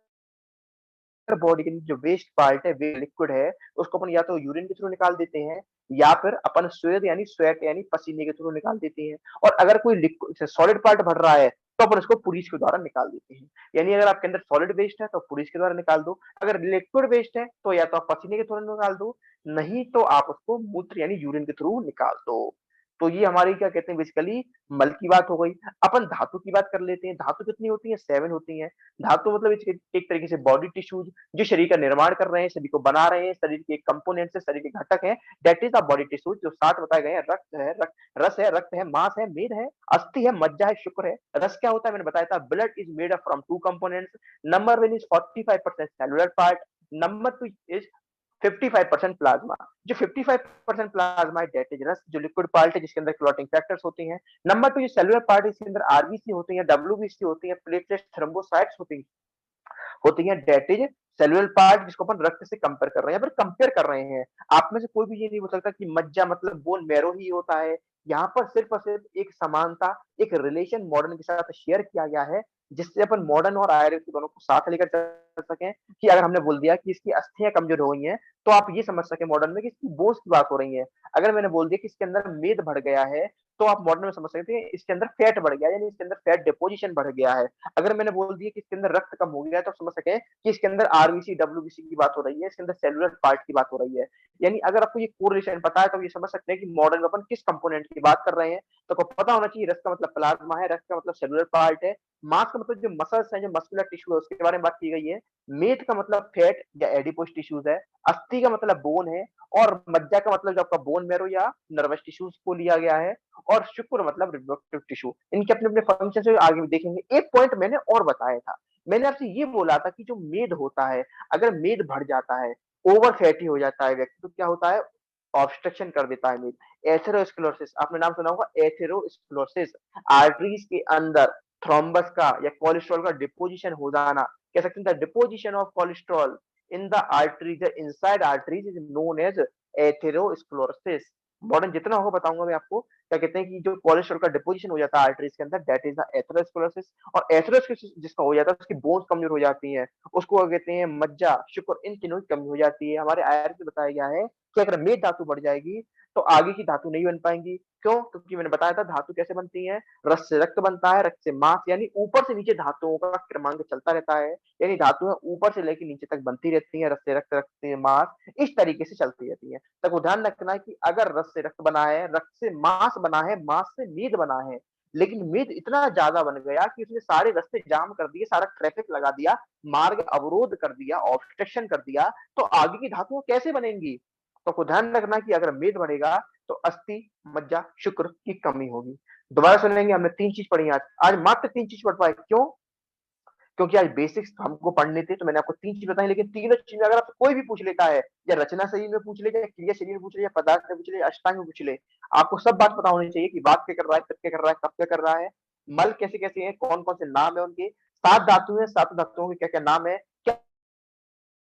बॉडी के अंदर जो वेस्ट पार्ट है, वे लिक्विड है, उसको अपन या तो यूरिन के थ्रू निकाल देते हैं, या फिर अपन स्वेद यानी स्वेट यानी पसीने के थ्रू निकाल देते हैं। और अगर कोई लिक्विड सॉलिड पार्ट भर रहा है, तो अपन उसको पुरीज के द्वारा निकाल देते हैं। यानी अगर आपके अंदर सॉलिड वेस्ट है तो पुरीज के द्वारा निकाल दो, अगर लिक्विड वेस्ट है तो या तो आप पसीने के थ्रू निकाल दो, नहीं तो आप उसको मूत्र यानी यूरिन के थ्रू निकाल दो। तो ये हमारी क्या कहते हैं बेसिकली मल की बात हो गई। अपन धातु की बात कर लेते हैं। धातु कितनी होती है? 7 होती हैं। धातु मतलब एक तरीके से बॉडी टिश्यूज जो शरीर का निर्माण कर रहे हैं, शरीर को बना रहे हैं, शरीर के कंपोनेंट्स है, शरीर के घटक हैं, that is the body tissues. जो 7 बताए गए हैं, रक्त है, रस है, रक्त है, मांस है, मेद है, अस्थि है, मज्जा है, शुक्र है। रस क्या होता है? मैंने बताया था, blood is made up from 2 components. Number 1 is 45% cellular part, number 2 is 55% plasma. जो 55% प्लाज्मा है दैट इज रस, जो लिक्विड पार्ट है जिसके अंदर क्लॉटिंग फैक्टर्स होती हैं। नंबर 2 जो सेलुलर पार्ट है इसके अंदर आरबीसी होती है, डब्ल्यूबीसी होती है, प्लेटलेट्स, थ्रोम्बोसाइट्स होती हैं, दैट इज सेलुलर पार्ट, जिसको अपन रक्त से कंपेयर कर रहे हैं, या फिर कंपेयर कर रहे हैं। आप में से कोई भी ये नहीं बोल सकता कि मज्जा मतलब बोन मैरो ही होता है। यहाँ पर सिर्फ और सिर्फ एक समानता, एक रिलेशन मॉडर्न के साथ शेयर किया गया है, जिससे अपन मॉडर्न और आयुर्वेद दोनों को साथ लेकर चल सकें। कि अगर हमने बोल दिया कि इसकी अस्थियां कमजोर हो गई हैं, तो आप ये समझ सके मॉडर्न में कि इसकी बोन्स की बात हो रही है। अगर मैंने बोल दिया कि इसके अंदर मेद बढ़ गया है, तो आप मॉडर्न में समझ सकते हैं इसके अंदर फैट बढ़ गया है, यानी इसके अंदर फैट डिपोजिशन बढ़ गया है। अगर मैंने बोल दिया कि इसके अंदर रक्त कम हो गया है, तो आप समझ सके कि इसके अंदर आरबीसी, डब्ल्यूबीसी की बात हो रही है, इसके अंदर सेलुलर पार्ट की बात हो रही है। यानी अगर आपको ये कोरिलेशन पता है, तो ये समझ सकते हैं कि मॉडर्न में अपन किस कंपोनेंट की बात कर रहे हैं। तो आपको पता होना चाहिए रक्त का मतलब प्लाज्मा है, रक्त का मतलब सेलुलर पार्ट है, मांस का मतलब जो मसल्स हैं, जो मस्कुलर टिश्यू है, उसके बारे में बात की गई है। मेद का मतलब फैट या एडिपोज टिश्यूज है, अस्थि का मतलब बोन है, और मज्जा का मतलब जो आपका बोन मैरो या नर्वस टिश्यूज को लिया गया है, और शुक्र मतलब रिप्रोडक्टिव टिश्यू। इनके अपने अपने फंक्शन से आगे भी देखेंगे। एक पॉइंट मैंने और बताया था, मैंने आपसे ये बोला था कि जो मेद होता है, अगर मेद बढ़ जाता है, ओवर फैटी हो जाता है व्यक्ति, तो क्या होता है? ऑब्स्ट्रक्शन कर देता है मेद। एथेरोस्क्लेरोसिस, आपने नाम सुना होगा, एथेरोस्क्लेरोसिस। आर्टरीज के अंदर थ्रोम्बस का या कोलेस्ट्रॉल का डिपोजिशन हो जाना, कह सकते हैं the deposition of cholesterol in the arteries, inside arteries is known as atherosclerosis. Modern जितना होगा बताऊंगा मैं आपको। क्या कहते हैं कि जो कोलेस्ट्रॉल का डिपोजिशन हो जाता है आर्टरीज के अंदर, दैट इज द एथेरोस्क्लेरोसिस। और एथेरोस्क्लेरोसिस जिसका हो जाता है, उसकी बोन्स कमजोर हो जाती हैं, उसको क्या कहते हैं? मज्जा, शुक्र, इन तीनों की कमी हो जाती है। हमारे आयुर्वेद में बताया गया है कि अगर मेद धातु बढ़ जाएगी, तो आगे की धातु नहीं बन पाएंगी। क्यों? क्योंकि मैंने बताया था धातु कैसे बनती है, रक्त से रक्त बनता है, रक्त से मांस, यानी ऊपर से नीचे धातुओं का क्रमांक चलता रहता है। यानी धातुएं ऊपर से लेकर नीचे तक बनती रहती हैं, रक्त से रक्त, रक्त से मांस। इस तरीके से चलती रहती है। तो ध्यान रखना है कि अगर रक्त से रक्त बना है, रक्त से मांस बना है, मांस से मेद बना है, लेकिन मेद इतना ज्यादा बन गया कि उसने सारे रास्ते जाम कर दिए, सारा ट्रैफिक लगा दिया, मार्ग अवरोध कर दिया, ऑब्स्ट्रक्शन कर दिया, तो आगे की धातुएं कैसे बनेंगी? तो आपको ध्यान रखना कि अगर मेद बढ़ेगा तो अस्थि, मज्जा, शुक्र की कमी होगी। दोबारा सुनेंगे, हमने 3 चीज़ पढ़ी आज। आज मात्र 3 चीज़ पढ़ पाए, क्यों? क्योंकि आज बेसिक्स हमको पढ़ने थे, तो मैंने आपको 3 चीज़ बताई, लेकिन तीनों चीज़ अगर आपसे कोई भी पूछ लेता है, या रचना शरीर में पूछ ले, या क्रिया शरीर में पूछ ले, या पदार्थ में पूछ ले, या अष्टांग में पूछ ले, आपको सब बात पता होनी चाहिए कि बात क्या कर रहा है, कब क्या कर रहा है, कब क्या कर रहा है, मल कैसे-कैसे हैं, कौन-कौन से नाम है उनके, 7 धातु हैं, 7 धातुओं के क्या-क्या नाम है,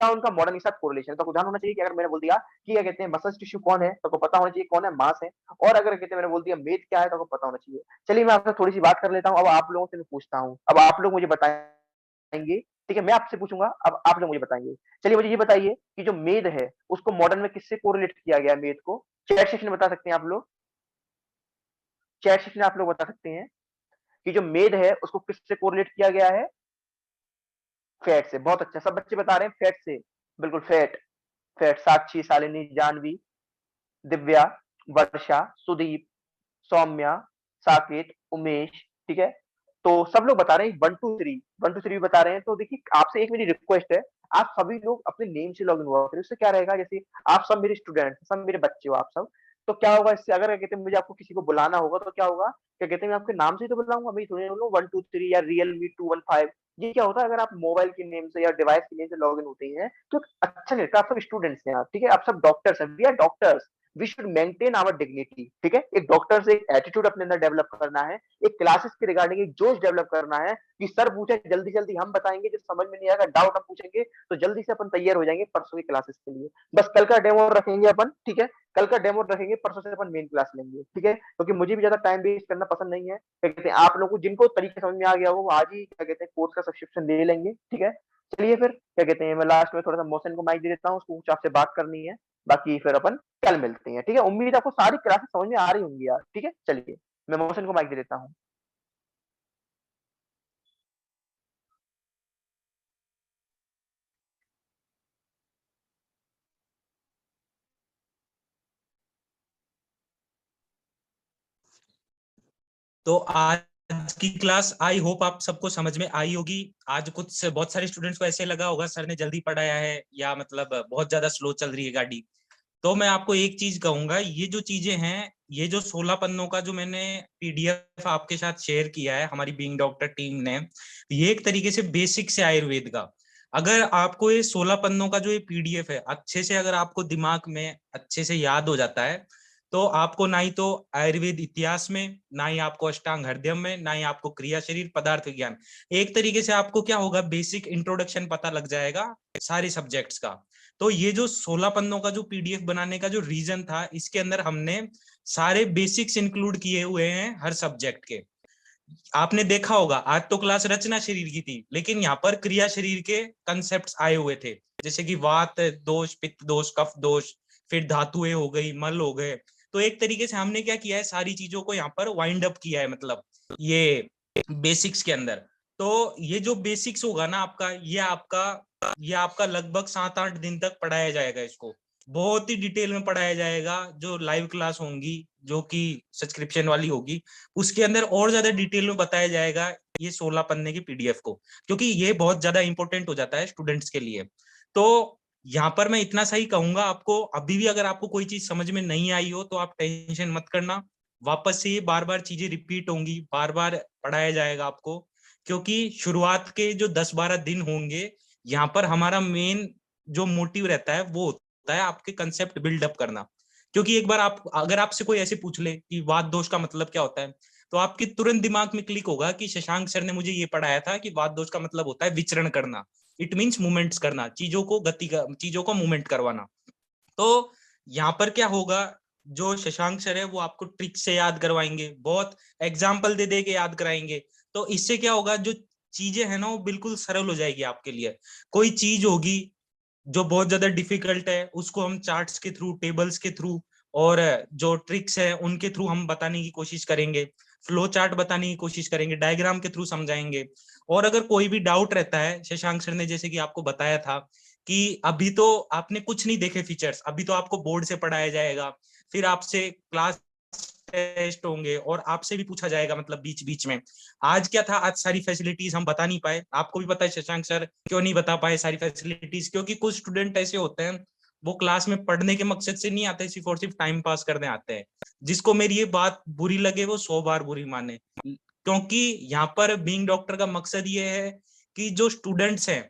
क्या उनका मॉडर्न के साथ कोरिलेशन है। तो आपको ध्यान होना चाहिए कि अगर मैंने बोल दिया कि क्या कहते हैं मसल टिश्यू कौन है, तो आपको पता होना चाहिए कौन है, मांस है। और अगर कहते हैं मैंने बोल दिया मेद क्या है, तो आपको पता होना चाहिए। चलिए मैं आपसे थोड़ी-सी बात कर लेता हूँ, अब आप लोगों से मैं पूछता हूँ। अब आप लोग मुझे बताएँगे, ठीक है? मैं आपसे पूछूँगा, अब आप लोग मुझे बताएँगे। चलिए मुझे ये बताइए कि जो मेद है, उसको मॉडर्न में किससे कोरिलेट किया गया है मेद को? चैट सेक्शन में बता सकते हैं आप लोग? चैट सेक्शन में आप लोग बता सकते हैं कि जो मेद है, उसको किससे कोरिलेट किया गया है? फैट से। बहुत अच्छा, सब बच्चे बता रहे हैं फैट से। बिल्कुल फैट, फैट। साक्षी, शालिनी, जाह्नवी, दिव्या, वर्षा, सुदीप, सौम्या, साकेत, उमेश, ठीक है? तो सब लोग बता रहे हैं 1 2 3 1 2 3 भी बता रहे हैं। तो देखिए आपसे एक मेरी रिक्वेस्ट है, आप सभी लोग अपने नेम से लॉगिन हुआ करें। उससे क्या रहेगा, जैसे आप सब मेरे स्टूडेंट, सब मेरे बच्चे हो आप सब। तो क्या होगा इससे, अगर क्या कहते हैं मुझे आपको किसी को बुलाना होगा तो क्या होगा, क्या कहते हैं मैं आपके नाम से ही तो बुलाऊँगा, मैं थोड़ी ना बोलूँ 1 2 3 या रियलमी 215। ये क्या होता है, अगर आप मोबाइल के नेम से या डिवाइस के नेम से लॉगिन होते हैं, तो अच्छा नहीं लगता। आप सब स्टूडेंट्स हैं आप, ठीक है? आप सब डॉक्टर्स हैं, we are doctors. We should maintain our dignity, ठीक है? एक डॉक्टर से एक एटीट्यूड अपने अंदर डेवलप करना है, एक क्लासेस के रिगार्डिंग एक जोश डेवलप करना है कि सर पूछे जल्दी-जल्दी हम बताएँगे, जो समझ में नहीं आएगा डाउट हम पूछेंगे, तो जल्दी से अपन तैयार हो जाएँगे परसों की क्लासेस के लिए। बस कल का डेमो रखेंगे अपन, ठीक है? कल का डेमो रखेंगे, परसों से अपन मेन क्लास लेंगे, ठीक है? क्योंकि मुझे भी ज़्यादा टाइम वेस्ट करना पसंद नहीं है। क्या कहते हैं, आप लोगों को जिनको तरीके समझ में आ गया हो, वो आज ही क्या कहते हैं कोर्स का सब्सक्रिप्शन ले लेंगे, ठीक है? चलिए फिर क्या कहते हैं, मैं लास्ट में थोड़ा-सा मोहसिन को माइक दे देता हूँ, उसको कुछ आपसे बात करनी है। बाकी फिर अपन कल मिलते हैं, ठीक है? उम्मीद है आपको सारी क्लासेस समझ में आ रही होंगी यार, ठीक है? चलिए, मैं मोहसिन को माइक दे देता हूँ। तो आज की क्लास आई होप आप सबको समझ में आई होगी। आज कुछ बहुत सारे स्टूडेंट्स को ऐसे लगा होगा सर ने जल्दी पढ़ाया है या मतलब बहुत ज्यादा स्लो चल रही है गाड़ी। तो मैं आपको एक चीज कहूंगा, ये जो चीजें हैं, ये जो 16 पन्नों का जो मैंने पीडीएफ आपके साथ शेयर किया है हमारी बीइंग डॉक्टर टीम ने, ये एक तरीके से बेसिक से आयुर्वेद का। अगर आपको ये 16 पन्नों का जो ये पीडीएफ है अच्छे से अगर आपको दिमाग में अच्छे से याद हो जाता है, तो आपको ना ही तो आयुर्वेद इतिहास में, ना ही आपको अष्टांग हृदय में, ना ही आपको क्रिया शरीर पदार्थ विज्ञान, एक तरीके से आपको क्या होगा, बेसिक इंट्रोडक्शन पता लग जाएगा सारे सब्जेक्ट्स का। तो ये जो 16 पन्नों का जो पीडीएफ बनाने का जो रीजन था, इसके अंदर हमने सारे बेसिक्स इंक्लूड किए हुए हैं हर सब्जेक्ट के। आपने देखा होगा आज तो क्लास रचना शरीर की थी, लेकिन यहाँ पर क्रिया शरीर के कंसेप्ट आए हुए थे, जैसे कि वात दोष, पित्त दोष, कफ दोष, फिर धातुएं हो गई, मल हो गए। तो एक तरीके से हमने क्या किया है, सारी चीजों को यहाँ पर वाइंड अप किया है, मतलब ये बेसिक्स के अंदर। तो ये जो बेसिक्स होगा ना आपका, ये आपका लगभग 7-8 दिन तक पढ़ाया जाएगा। इसको बहुत ही डिटेल में पढ़ाया जाएगा। जो लाइव क्लास होंगी, जो कि सब्सक्रिप्शन वाली होगी, उसके अंदर और ज्यादा डिटेल में बताया जाएगा ये 16 पन्ने की पीडीएफ को, क्योंकि ये बहुत ज्यादा इंपॉर्टेंट हो जाता है स्टूडेंट्स के लिए। तो यहाँ पर मैं इतना सही कहूंगा आपको, अभी भी अगर आपको कोई चीज समझ में नहीं आई हो तो आप टेंशन मत करना। वापस से ये बार बार चीजें रिपीट होंगी, बार बार पढ़ाया जाएगा आपको, क्योंकि शुरुआत के जो 10-12 दिन होंगे, यहाँ पर हमारा मेन जो मोटिव रहता है वो होता है आपके कंसेप्ट बिल्डअप करना। क्योंकि एक बार आप, अगर आपसे कोई ऐसे पूछ ले कि वात दोष का मतलब क्या होता है, तो आपके तुरंत दिमाग में क्लिक होगा कि शशांक सर ने मुझे ये पढ़ाया था कि वात दोष का मतलब होता है विचरण करना। इट मीन्स मूवमेंट्स करना, चीजों को मूवमेंट करवाना। तो यहाँ पर क्या होगा, जो शशांक सर है वो आपको ट्रिक से याद करवाएंगे, बहुत एग्जाम्पल दे दे के याद कराएंगे। तो इससे क्या होगा, जो चीजें है ना वो बिल्कुल सरल हो जाएगी आपके लिए। कोई चीज होगी जो बहुत ज्यादा डिफिकल्ट है, उसको हम चार्ट्स के थ्रू, टेबल्स के थ्रू और जो ट्रिक्स है उनके थ्रू हम बताने की कोशिश करेंगे, फ्लो चार्ट बताने की कोशिश करेंगे, डायग्राम के थ्रू समझाएंगे। और अगर कोई भी डाउट रहता है, शशांक सर ने जैसे कि आपको बताया था कि अभी तो आपने कुछ नहीं देखे फीचर्स, अभी तो आपको बोर्ड से पढ़ाया जाएगा, फिर आपसे क्लास टेस्ट होंगे और आपसे भी पूछा जाएगा, मतलब बीच बीच में। आज क्या था, आज सारी फैसिलिटीज हम बता नहीं पाए, आपको भी पता है शशांक सर क्यों नहीं बता पाए सारी फैसिलिटीज, क्योंकि कुछ स्टूडेंट ऐसे होते हैं वो क्लास में पढ़ने के मकसद से नहीं आते, सिर्फ और सिर्फ टाइम पास करने आते हैं। जिसको मेरी ये बात बुरी लगे वो 100 बार बुरी माने, क्योंकि यहाँ पर बीइंग डॉक्टर का मकसद ये है कि जो स्टूडेंट्स हैं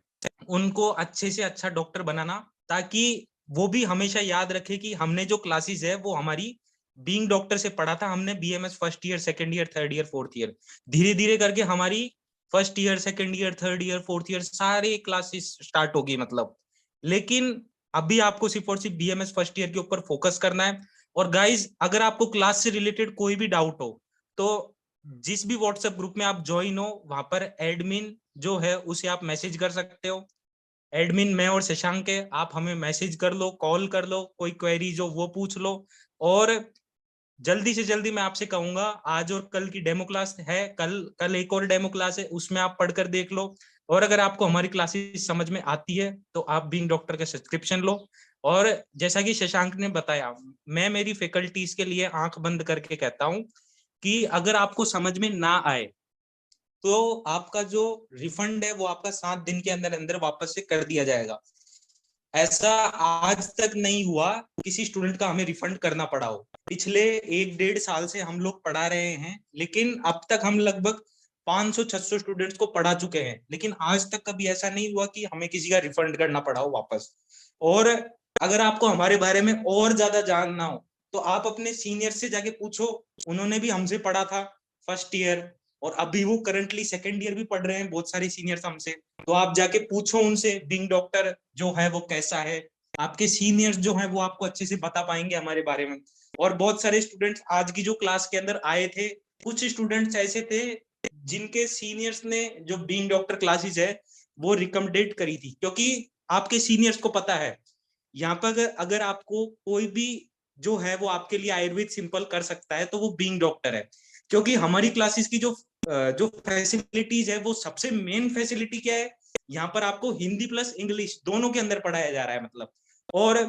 उनको अच्छे से अच्छा डॉक्टर बनाना, ताकि वो भी हमेशा याद रखे कि हमने जो क्लासेस है वो हमारी बीइंग डॉक्टर से पढ़ा था, हमने BMS first year, second year, third year, fourth year, धीरे धीरे करके हमारी first year, second year, third year, fourth year सारे क्लासेस स्टार्ट होगी मतलब। लेकिन अभी आपको सिर्फ और सिर्फ बीएमएस फर्स्ट ईयर के ऊपर फोकस करना है। और गाइज, अगर आपको क्लास से रिलेटेड कोई भी डाउट हो तो जिस भी व्हाट्सएप ग्रुप में आप ज्वाइन हो वहां पर एडमिन जो है उसे आप मैसेज कर सकते हो। एडमिन मैं और शशांक है, आप हमें मैसेज कर लो, कॉल कर लो, कोई क्वेरी जो वो पूछ लो। और जल्दी से जल्दी मैं आपसे कहूंगा, आज और कल की डेमो क्लास है, कल कल एक और डेमो क्लास है, उसमें आप पढ़कर देख लो। और अगर आपको हमारी क्लासेस समझ में आती है तो आप बीइंग डॉक्टर का सब्सक्रिप्शन लो। और जैसा कि शशांक ने बताया, मैं मेरी फैकल्टीज के लिए आंख बंद करके कहता हूं कि अगर आपको समझ में ना आए तो आपका जो रिफंड है वो आपका 7 दिन के अंदर अंदर वापस से कर दिया जाएगा। ऐसा आज तक नहीं हुआ किसी स्टूडेंट का हमें रिफंड करना पड़ा हो। पिछले 1-1.5 साल से हम लोग पढ़ा रहे हैं, लेकिन अब तक हम लगभग 500-600 स्टूडेंट्स को पढ़ा चुके हैं, लेकिन आज तक कभी ऐसा नहीं हुआ कि हमें किसी का रिफंड करना पड़ा हो वापस। और अगर आपको हमारे बारे में और ज्यादा जानना हो तो आप अपने सीनियर से जाके पूछो, उन्होंने भी हमसे पढ़ा था फर्स्ट ईयर, और अभी वो करंटली सेकेंड ईयर भी पढ़ रहे हैं, बहुत सारे सीनियर्स हमसे। तो आप जाके पूछो उनसे बीइंग डॉक्टर जो है वो कैसा है। आपके सीनियर्स जो है वो आपको अच्छे से बता पाएंगे हमारे बारे में। और बहुत सारे स्टूडेंट्स आज की जो क्लास के अंदर आए थे, कुछ स्टूडेंट्स ऐसे थे जिनके सीनियर्स ने जो बीइंग डॉक्टर क्लासेस है वो रिकमेंडेड करी थी, क्योंकि आपके सीनियर्स को पता है यहाँ पर अगर आपको कोई भी जो है वो आपके लिए आयुर्वेद सिंपल कर सकता है तो वो बीइंग डॉक्टर है। क्योंकि हमारी क्लासेस की जो फैसिलिटीज है, वो सबसे मेन फैसिलिटी क्या है, यहाँ पर आपको हिंदी प्लस इंग्लिश दोनों के अंदर पढ़ाया जा रहा है मतलब। और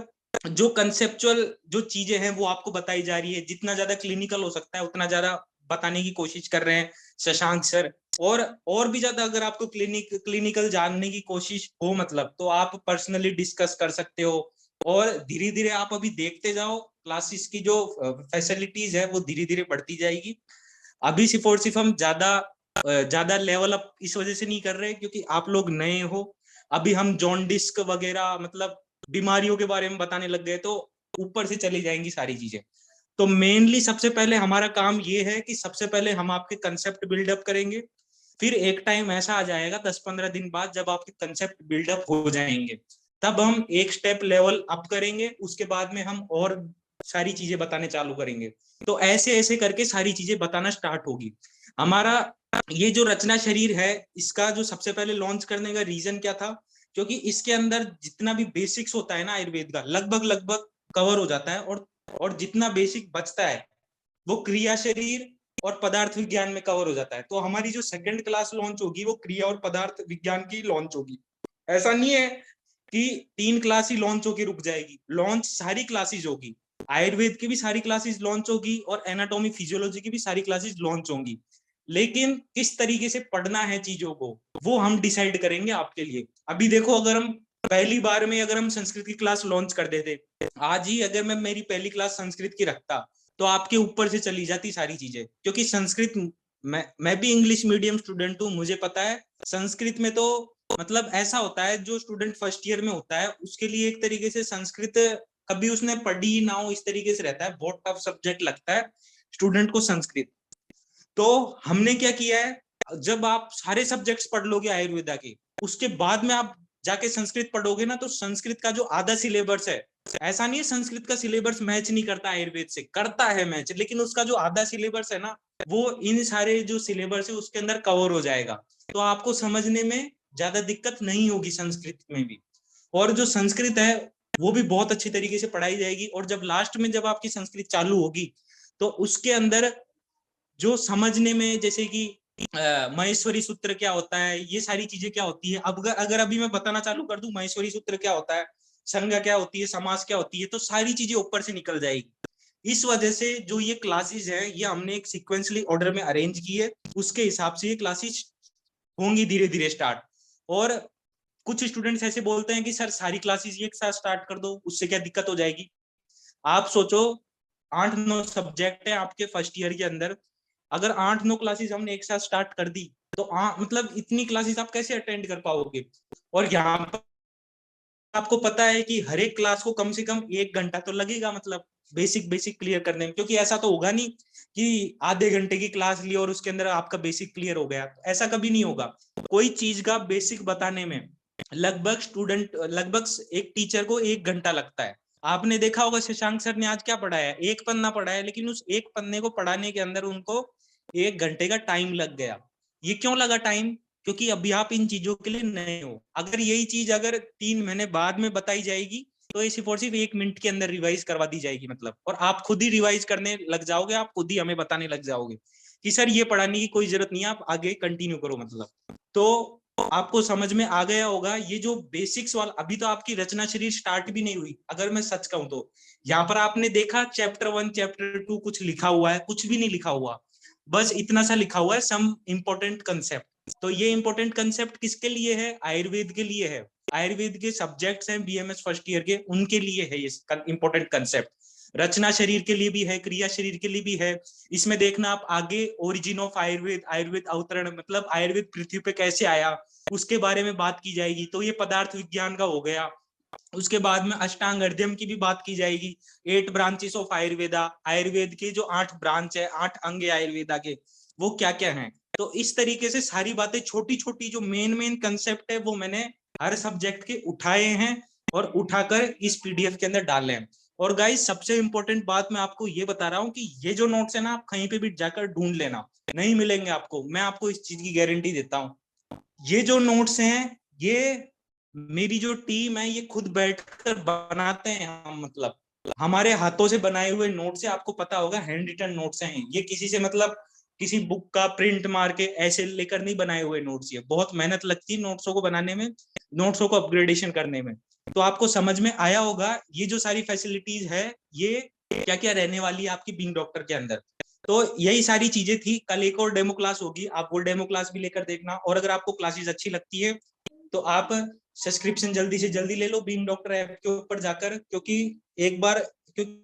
जो कंसेप्चुअल जो चीजें हैं वो आपको बताई जा रही है, जितना ज्यादा क्लिनिकल हो सकता है उतना ज्यादा बताने की कोशिश कर रहे हैं शशांक सर। और भी ज्यादा अगर आपको क्लिनिकल जानने की कोशिश हो मतलब, तो आप पर्सनली डिस्कस कर सकते हो। और धीरे धीरे आप अभी देखते जाओ, क्लासेस की जो फैसिलिटीज है वो धीरे धीरे बढ़ती जाएगी। अभी सिर्फ और सिर्फ हम ज्यादा लेवल अप इस वजह से नहीं कर रहे क्योंकि आप लोग नए हो। अभी हम जॉन्डिस वगैरह मतलब बीमारियों के बारे में बताने लग गए तो ऊपर से चली जाएंगी सारी चीजें। तो मेनली सबसे पहले हमारा काम ये है कि सबसे पहले हम आपके कंसेप्ट बिल्डअप करेंगे। फिर एक टाइम ऐसा आ जाएगा 10-15 दिन बाद जब आपके कंसेप्ट बिल्डअप हो जाएंगे, तब हम एक स्टेप लेवल अप करेंगे, उसके बाद में हम और सारी चीजें बताने चालू करेंगे। तो ऐसे ऐसे करके सारी चीजें बताना स्टार्ट होगी। हमारा ये जो रचना शरीर है, इसका जो सबसे पहले लॉन्च करने का रीजन क्या था, क्योंकि इसके अंदर जितना भी बेसिक्स होता है ना आयुर्वेद का, लगभग लगभग कवर हो जाता है। और जितना बेसिक बचता है वो क्रिया शरीर और पदार्थ विज्ञान में कवर हो जाता है। तो हमारी जो सेकंड क्लास लॉन्च होगी वो क्रिया और पदार्थ विज्ञान की लॉन्च होगी। ऐसा नहीं है कि 3 क्लास ही लॉन्च होकर रुक जाएगी, लॉन्च सारी क्लासेस होगी। आयुर्वेद की भी सारी क्लासेस लॉन्च होगी और एनाटॉमी फिजियोलॉजी की भी सारी क्लासेस लॉन्च होंगी। लेकिन किस तरीके से पढ़ना है चीजों को वो हम डिसाइड करेंगे आपके लिए। अभी देखो, अगर हम पहली बार में अगर हम संस्कृत की क्लास लॉन्च कर देते, आज ही अगर मैं मेरी पहली क्लास संस्कृत की रखता तो आपके ऊपर से चली जाती सारी चीजें, क्योंकि संस्कृत मैं भी इंग्लिश मीडियम स्टूडेंट हूँ, मुझे पता है संस्कृत में तो मतलब ऐसा होता है, जो स्टूडेंट फर्स्ट ईयर में होता है उसके लिए एक तरीके से संस्कृत कभी उसने पढ़ी ना हो इस तरीके से रहता है, बहुत टफ सब्जेक्ट लगता है स्टूडेंट को संस्कृत। तो हमने क्या किया है, जब आप सारे सब्जेक्ट्स पढ़ लोगे आयुर्वेदा के, उसके बाद में आप जाके संस्कृत पढ़ोगे ना, तो संस्कृत का जो आधा सिलेबस है, ऐसा नहीं है संस्कृत का सिलेबस मैच नहीं करता आयुर्वेद से, करता है मैच, लेकिन उसका जो आधा सिलेबस है ना, वो इन सारे जो सिलेबस है उसके अंदर कवर हो जाएगा। तो आपको समझने में ज्यादा दिक्कत नहीं होगी संस्कृत में भी। और जो संस्कृत है वो भी बहुत अच्छी तरीके से पढ़ाई जाएगी। और जब लास्ट में जब आपकी संस्कृत चालू होगी तो उसके अंदर जो समझने में, जैसे कि महेश्वरी सूत्र क्या होता है, ये सारी चीजें क्या होती है। अब अगर अभी मैं बताना चालू कर दूं महेश्वरी सूत्र क्या होता है, संज्ञा क्या होती है, समास क्या होती है, तो सारी चीजें ऊपर से निकल जाएगी। इस वजह से जो ये क्लासेस है ये हमने एक सिक्वेंसली ऑर्डर में अरेंज की है, उसके हिसाब से ये क्लासेस होंगी धीरे धीरे स्टार्ट। और कुछ स्टूडेंट्स ऐसे बोलते हैं कि सर सारी क्लासेस एक साथ स्टार्ट कर दो, उससे क्या दिक्कत हो जाएगी। आप सोचो 8-9 सब्जेक्ट है आपके फर्स्ट ईयर के अंदर, अगर 8-9 क्लासेस हमने एक साथ स्टार्ट कर दी तो मतलब इतनी क्लासेस आप कैसे अटेंड कर पाओगे। और यहाँ पर आपको पता है कि हर एक क्लास को कम से कम 1 घंटा तो लगेगा, मतलब बेसिक बेसिक क्लियर करने में, क्योंकि ऐसा तो होगा नहीं कि आधे घंटे की क्लास ली और उसके अंदर आपका बेसिक क्लियर हो गया, ऐसा कभी नहीं होगा। कोई चीज का बेसिक बताने में लगभग एक टीचर को 1 घंटा लगता है। आपने देखा होगा शशांक सर ने आज क्या पढ़ाया, एक पन्ना पढ़ाया, लेकिन उस एक पन्ने को पढ़ाने के अंदर उनको 1 घंटे का टाइम लग गया। ये क्यों लगा टाइम, क्योंकि अभी आप इन चीजों के लिए नए हो। अगर यही चीज अगर 3 महीने बाद में बताई जाएगी तो ये सिर्फ और सिर्फ 1 मिनट के अंदर रिवाइज करवा दी जाएगी, मतलब, और आप खुद ही रिवाइज करने लग जाओगे, आप खुद ही हमें बताने लग जाओगे कि सर ये पढ़ाने की कोई जरूरत नहीं है, आप आगे कंटिन्यू करो, मतलब। तो आपको समझ में आ गया होगा ये जो बेसिक्स वाला, अभी तो आपकी रचना शरीर स्टार्ट भी नहीं हुई अगर मैं सच कहूं तो। यहाँ पर आपने देखा चैप्टर 1 चैप्टर 2 कुछ लिखा हुआ है, कुछ भी नहीं लिखा हुआ, बस इतना सा लिखा हुआ है सम इंपॉर्टेंट कंसेप्ट। तो ये इंपॉर्टेंट कंसेप्ट किसके लिए है, आयुर्वेद के लिए है। आयुर्वेद के सब्जेक्ट्स हैं बीएमएस फर्स्ट ईयर के, उनके लिए है ये इंपॉर्टेंट कंसेप्ट। रचना शरीर के लिए भी है, क्रिया शरीर के लिए भी है। इसमें देखना आप आगे ओरिजिन ऑफ आयुर्वेद, आयुर्वेद अवतरण, मतलब आयुर्वेद पृथ्वी पे कैसे आया उसके बारे में बात की जाएगी, तो ये पदार्थ विज्ञान का हो गया। उसके बाद में अष्टांग हृदय की भी बात की जाएगी, 8 ब्रांचेस ऑफ आयुर्वेदा, आयुर्वेद के जो 8 ब्रांच है, 8 अंग है आयुर्वेदा के, वो क्या क्या हैं। तो इस तरीके से सारी बातें छोटी छोटी जो मेन मेन कंसेप्ट है वो मैंने हर सब्जेक्ट के उठाए हैं और उठाकर इस पीडीएफ के अंदर डाले हैं। और गाइस सबसे इंपॉर्टेंट बात मैं आपको ये बता रहा हूँ कि ये जो नोट्स है ना, आप कहीं पे भी जाकर ढूंढ लेना, नहीं मिलेंगे आपको, मैं आपको इस चीज की गारंटी देता हूँ। ये जो नोट्स हैं ये मेरी जो टीम है ये खुद बैठकर बनाते हैं हम, मतलब हमारे हाथों से बनाए हुए नोट्स है, आपको पता होगा हैंड रिटन नोट्स हैं ये, किसी से मतलब किसी बुक का प्रिंट मार के ऐसे लेकर नहीं बनाए हुए नोट्स, ये बहुत मेहनत लगती है नोट्सों को बनाने में, नोट्सों को अपग्रेडेशन करने में। तो आपको समझ में आया होगा ये जो सारी फैसिलिटीज है ये क्या क्या रहने वाली है आपकी बीइंग डॉक्टर के अंदर। तो यही सारी चीजें थी। कल एक और डेमो क्लास होगी, आप वो डेमो क्लास भी लेकर देखना, और अगर आपको क्लासेस अच्छी लगती है तो आप सब्सक्रिप्शन जल्दी से जल्दी ले लो बीइंग डॉक्टर ऐप के ऊपर जाकर, क्योंकि एक बार क्योंकि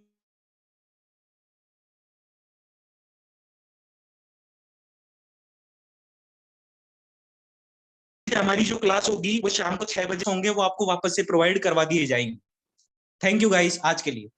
हमारी जो क्लास होगी वो शाम को 6 बजे होंगे, वो आपको वापस से प्रोवाइड करवा दिए जाएंगे। थैंक यू गाइस आज के लिए।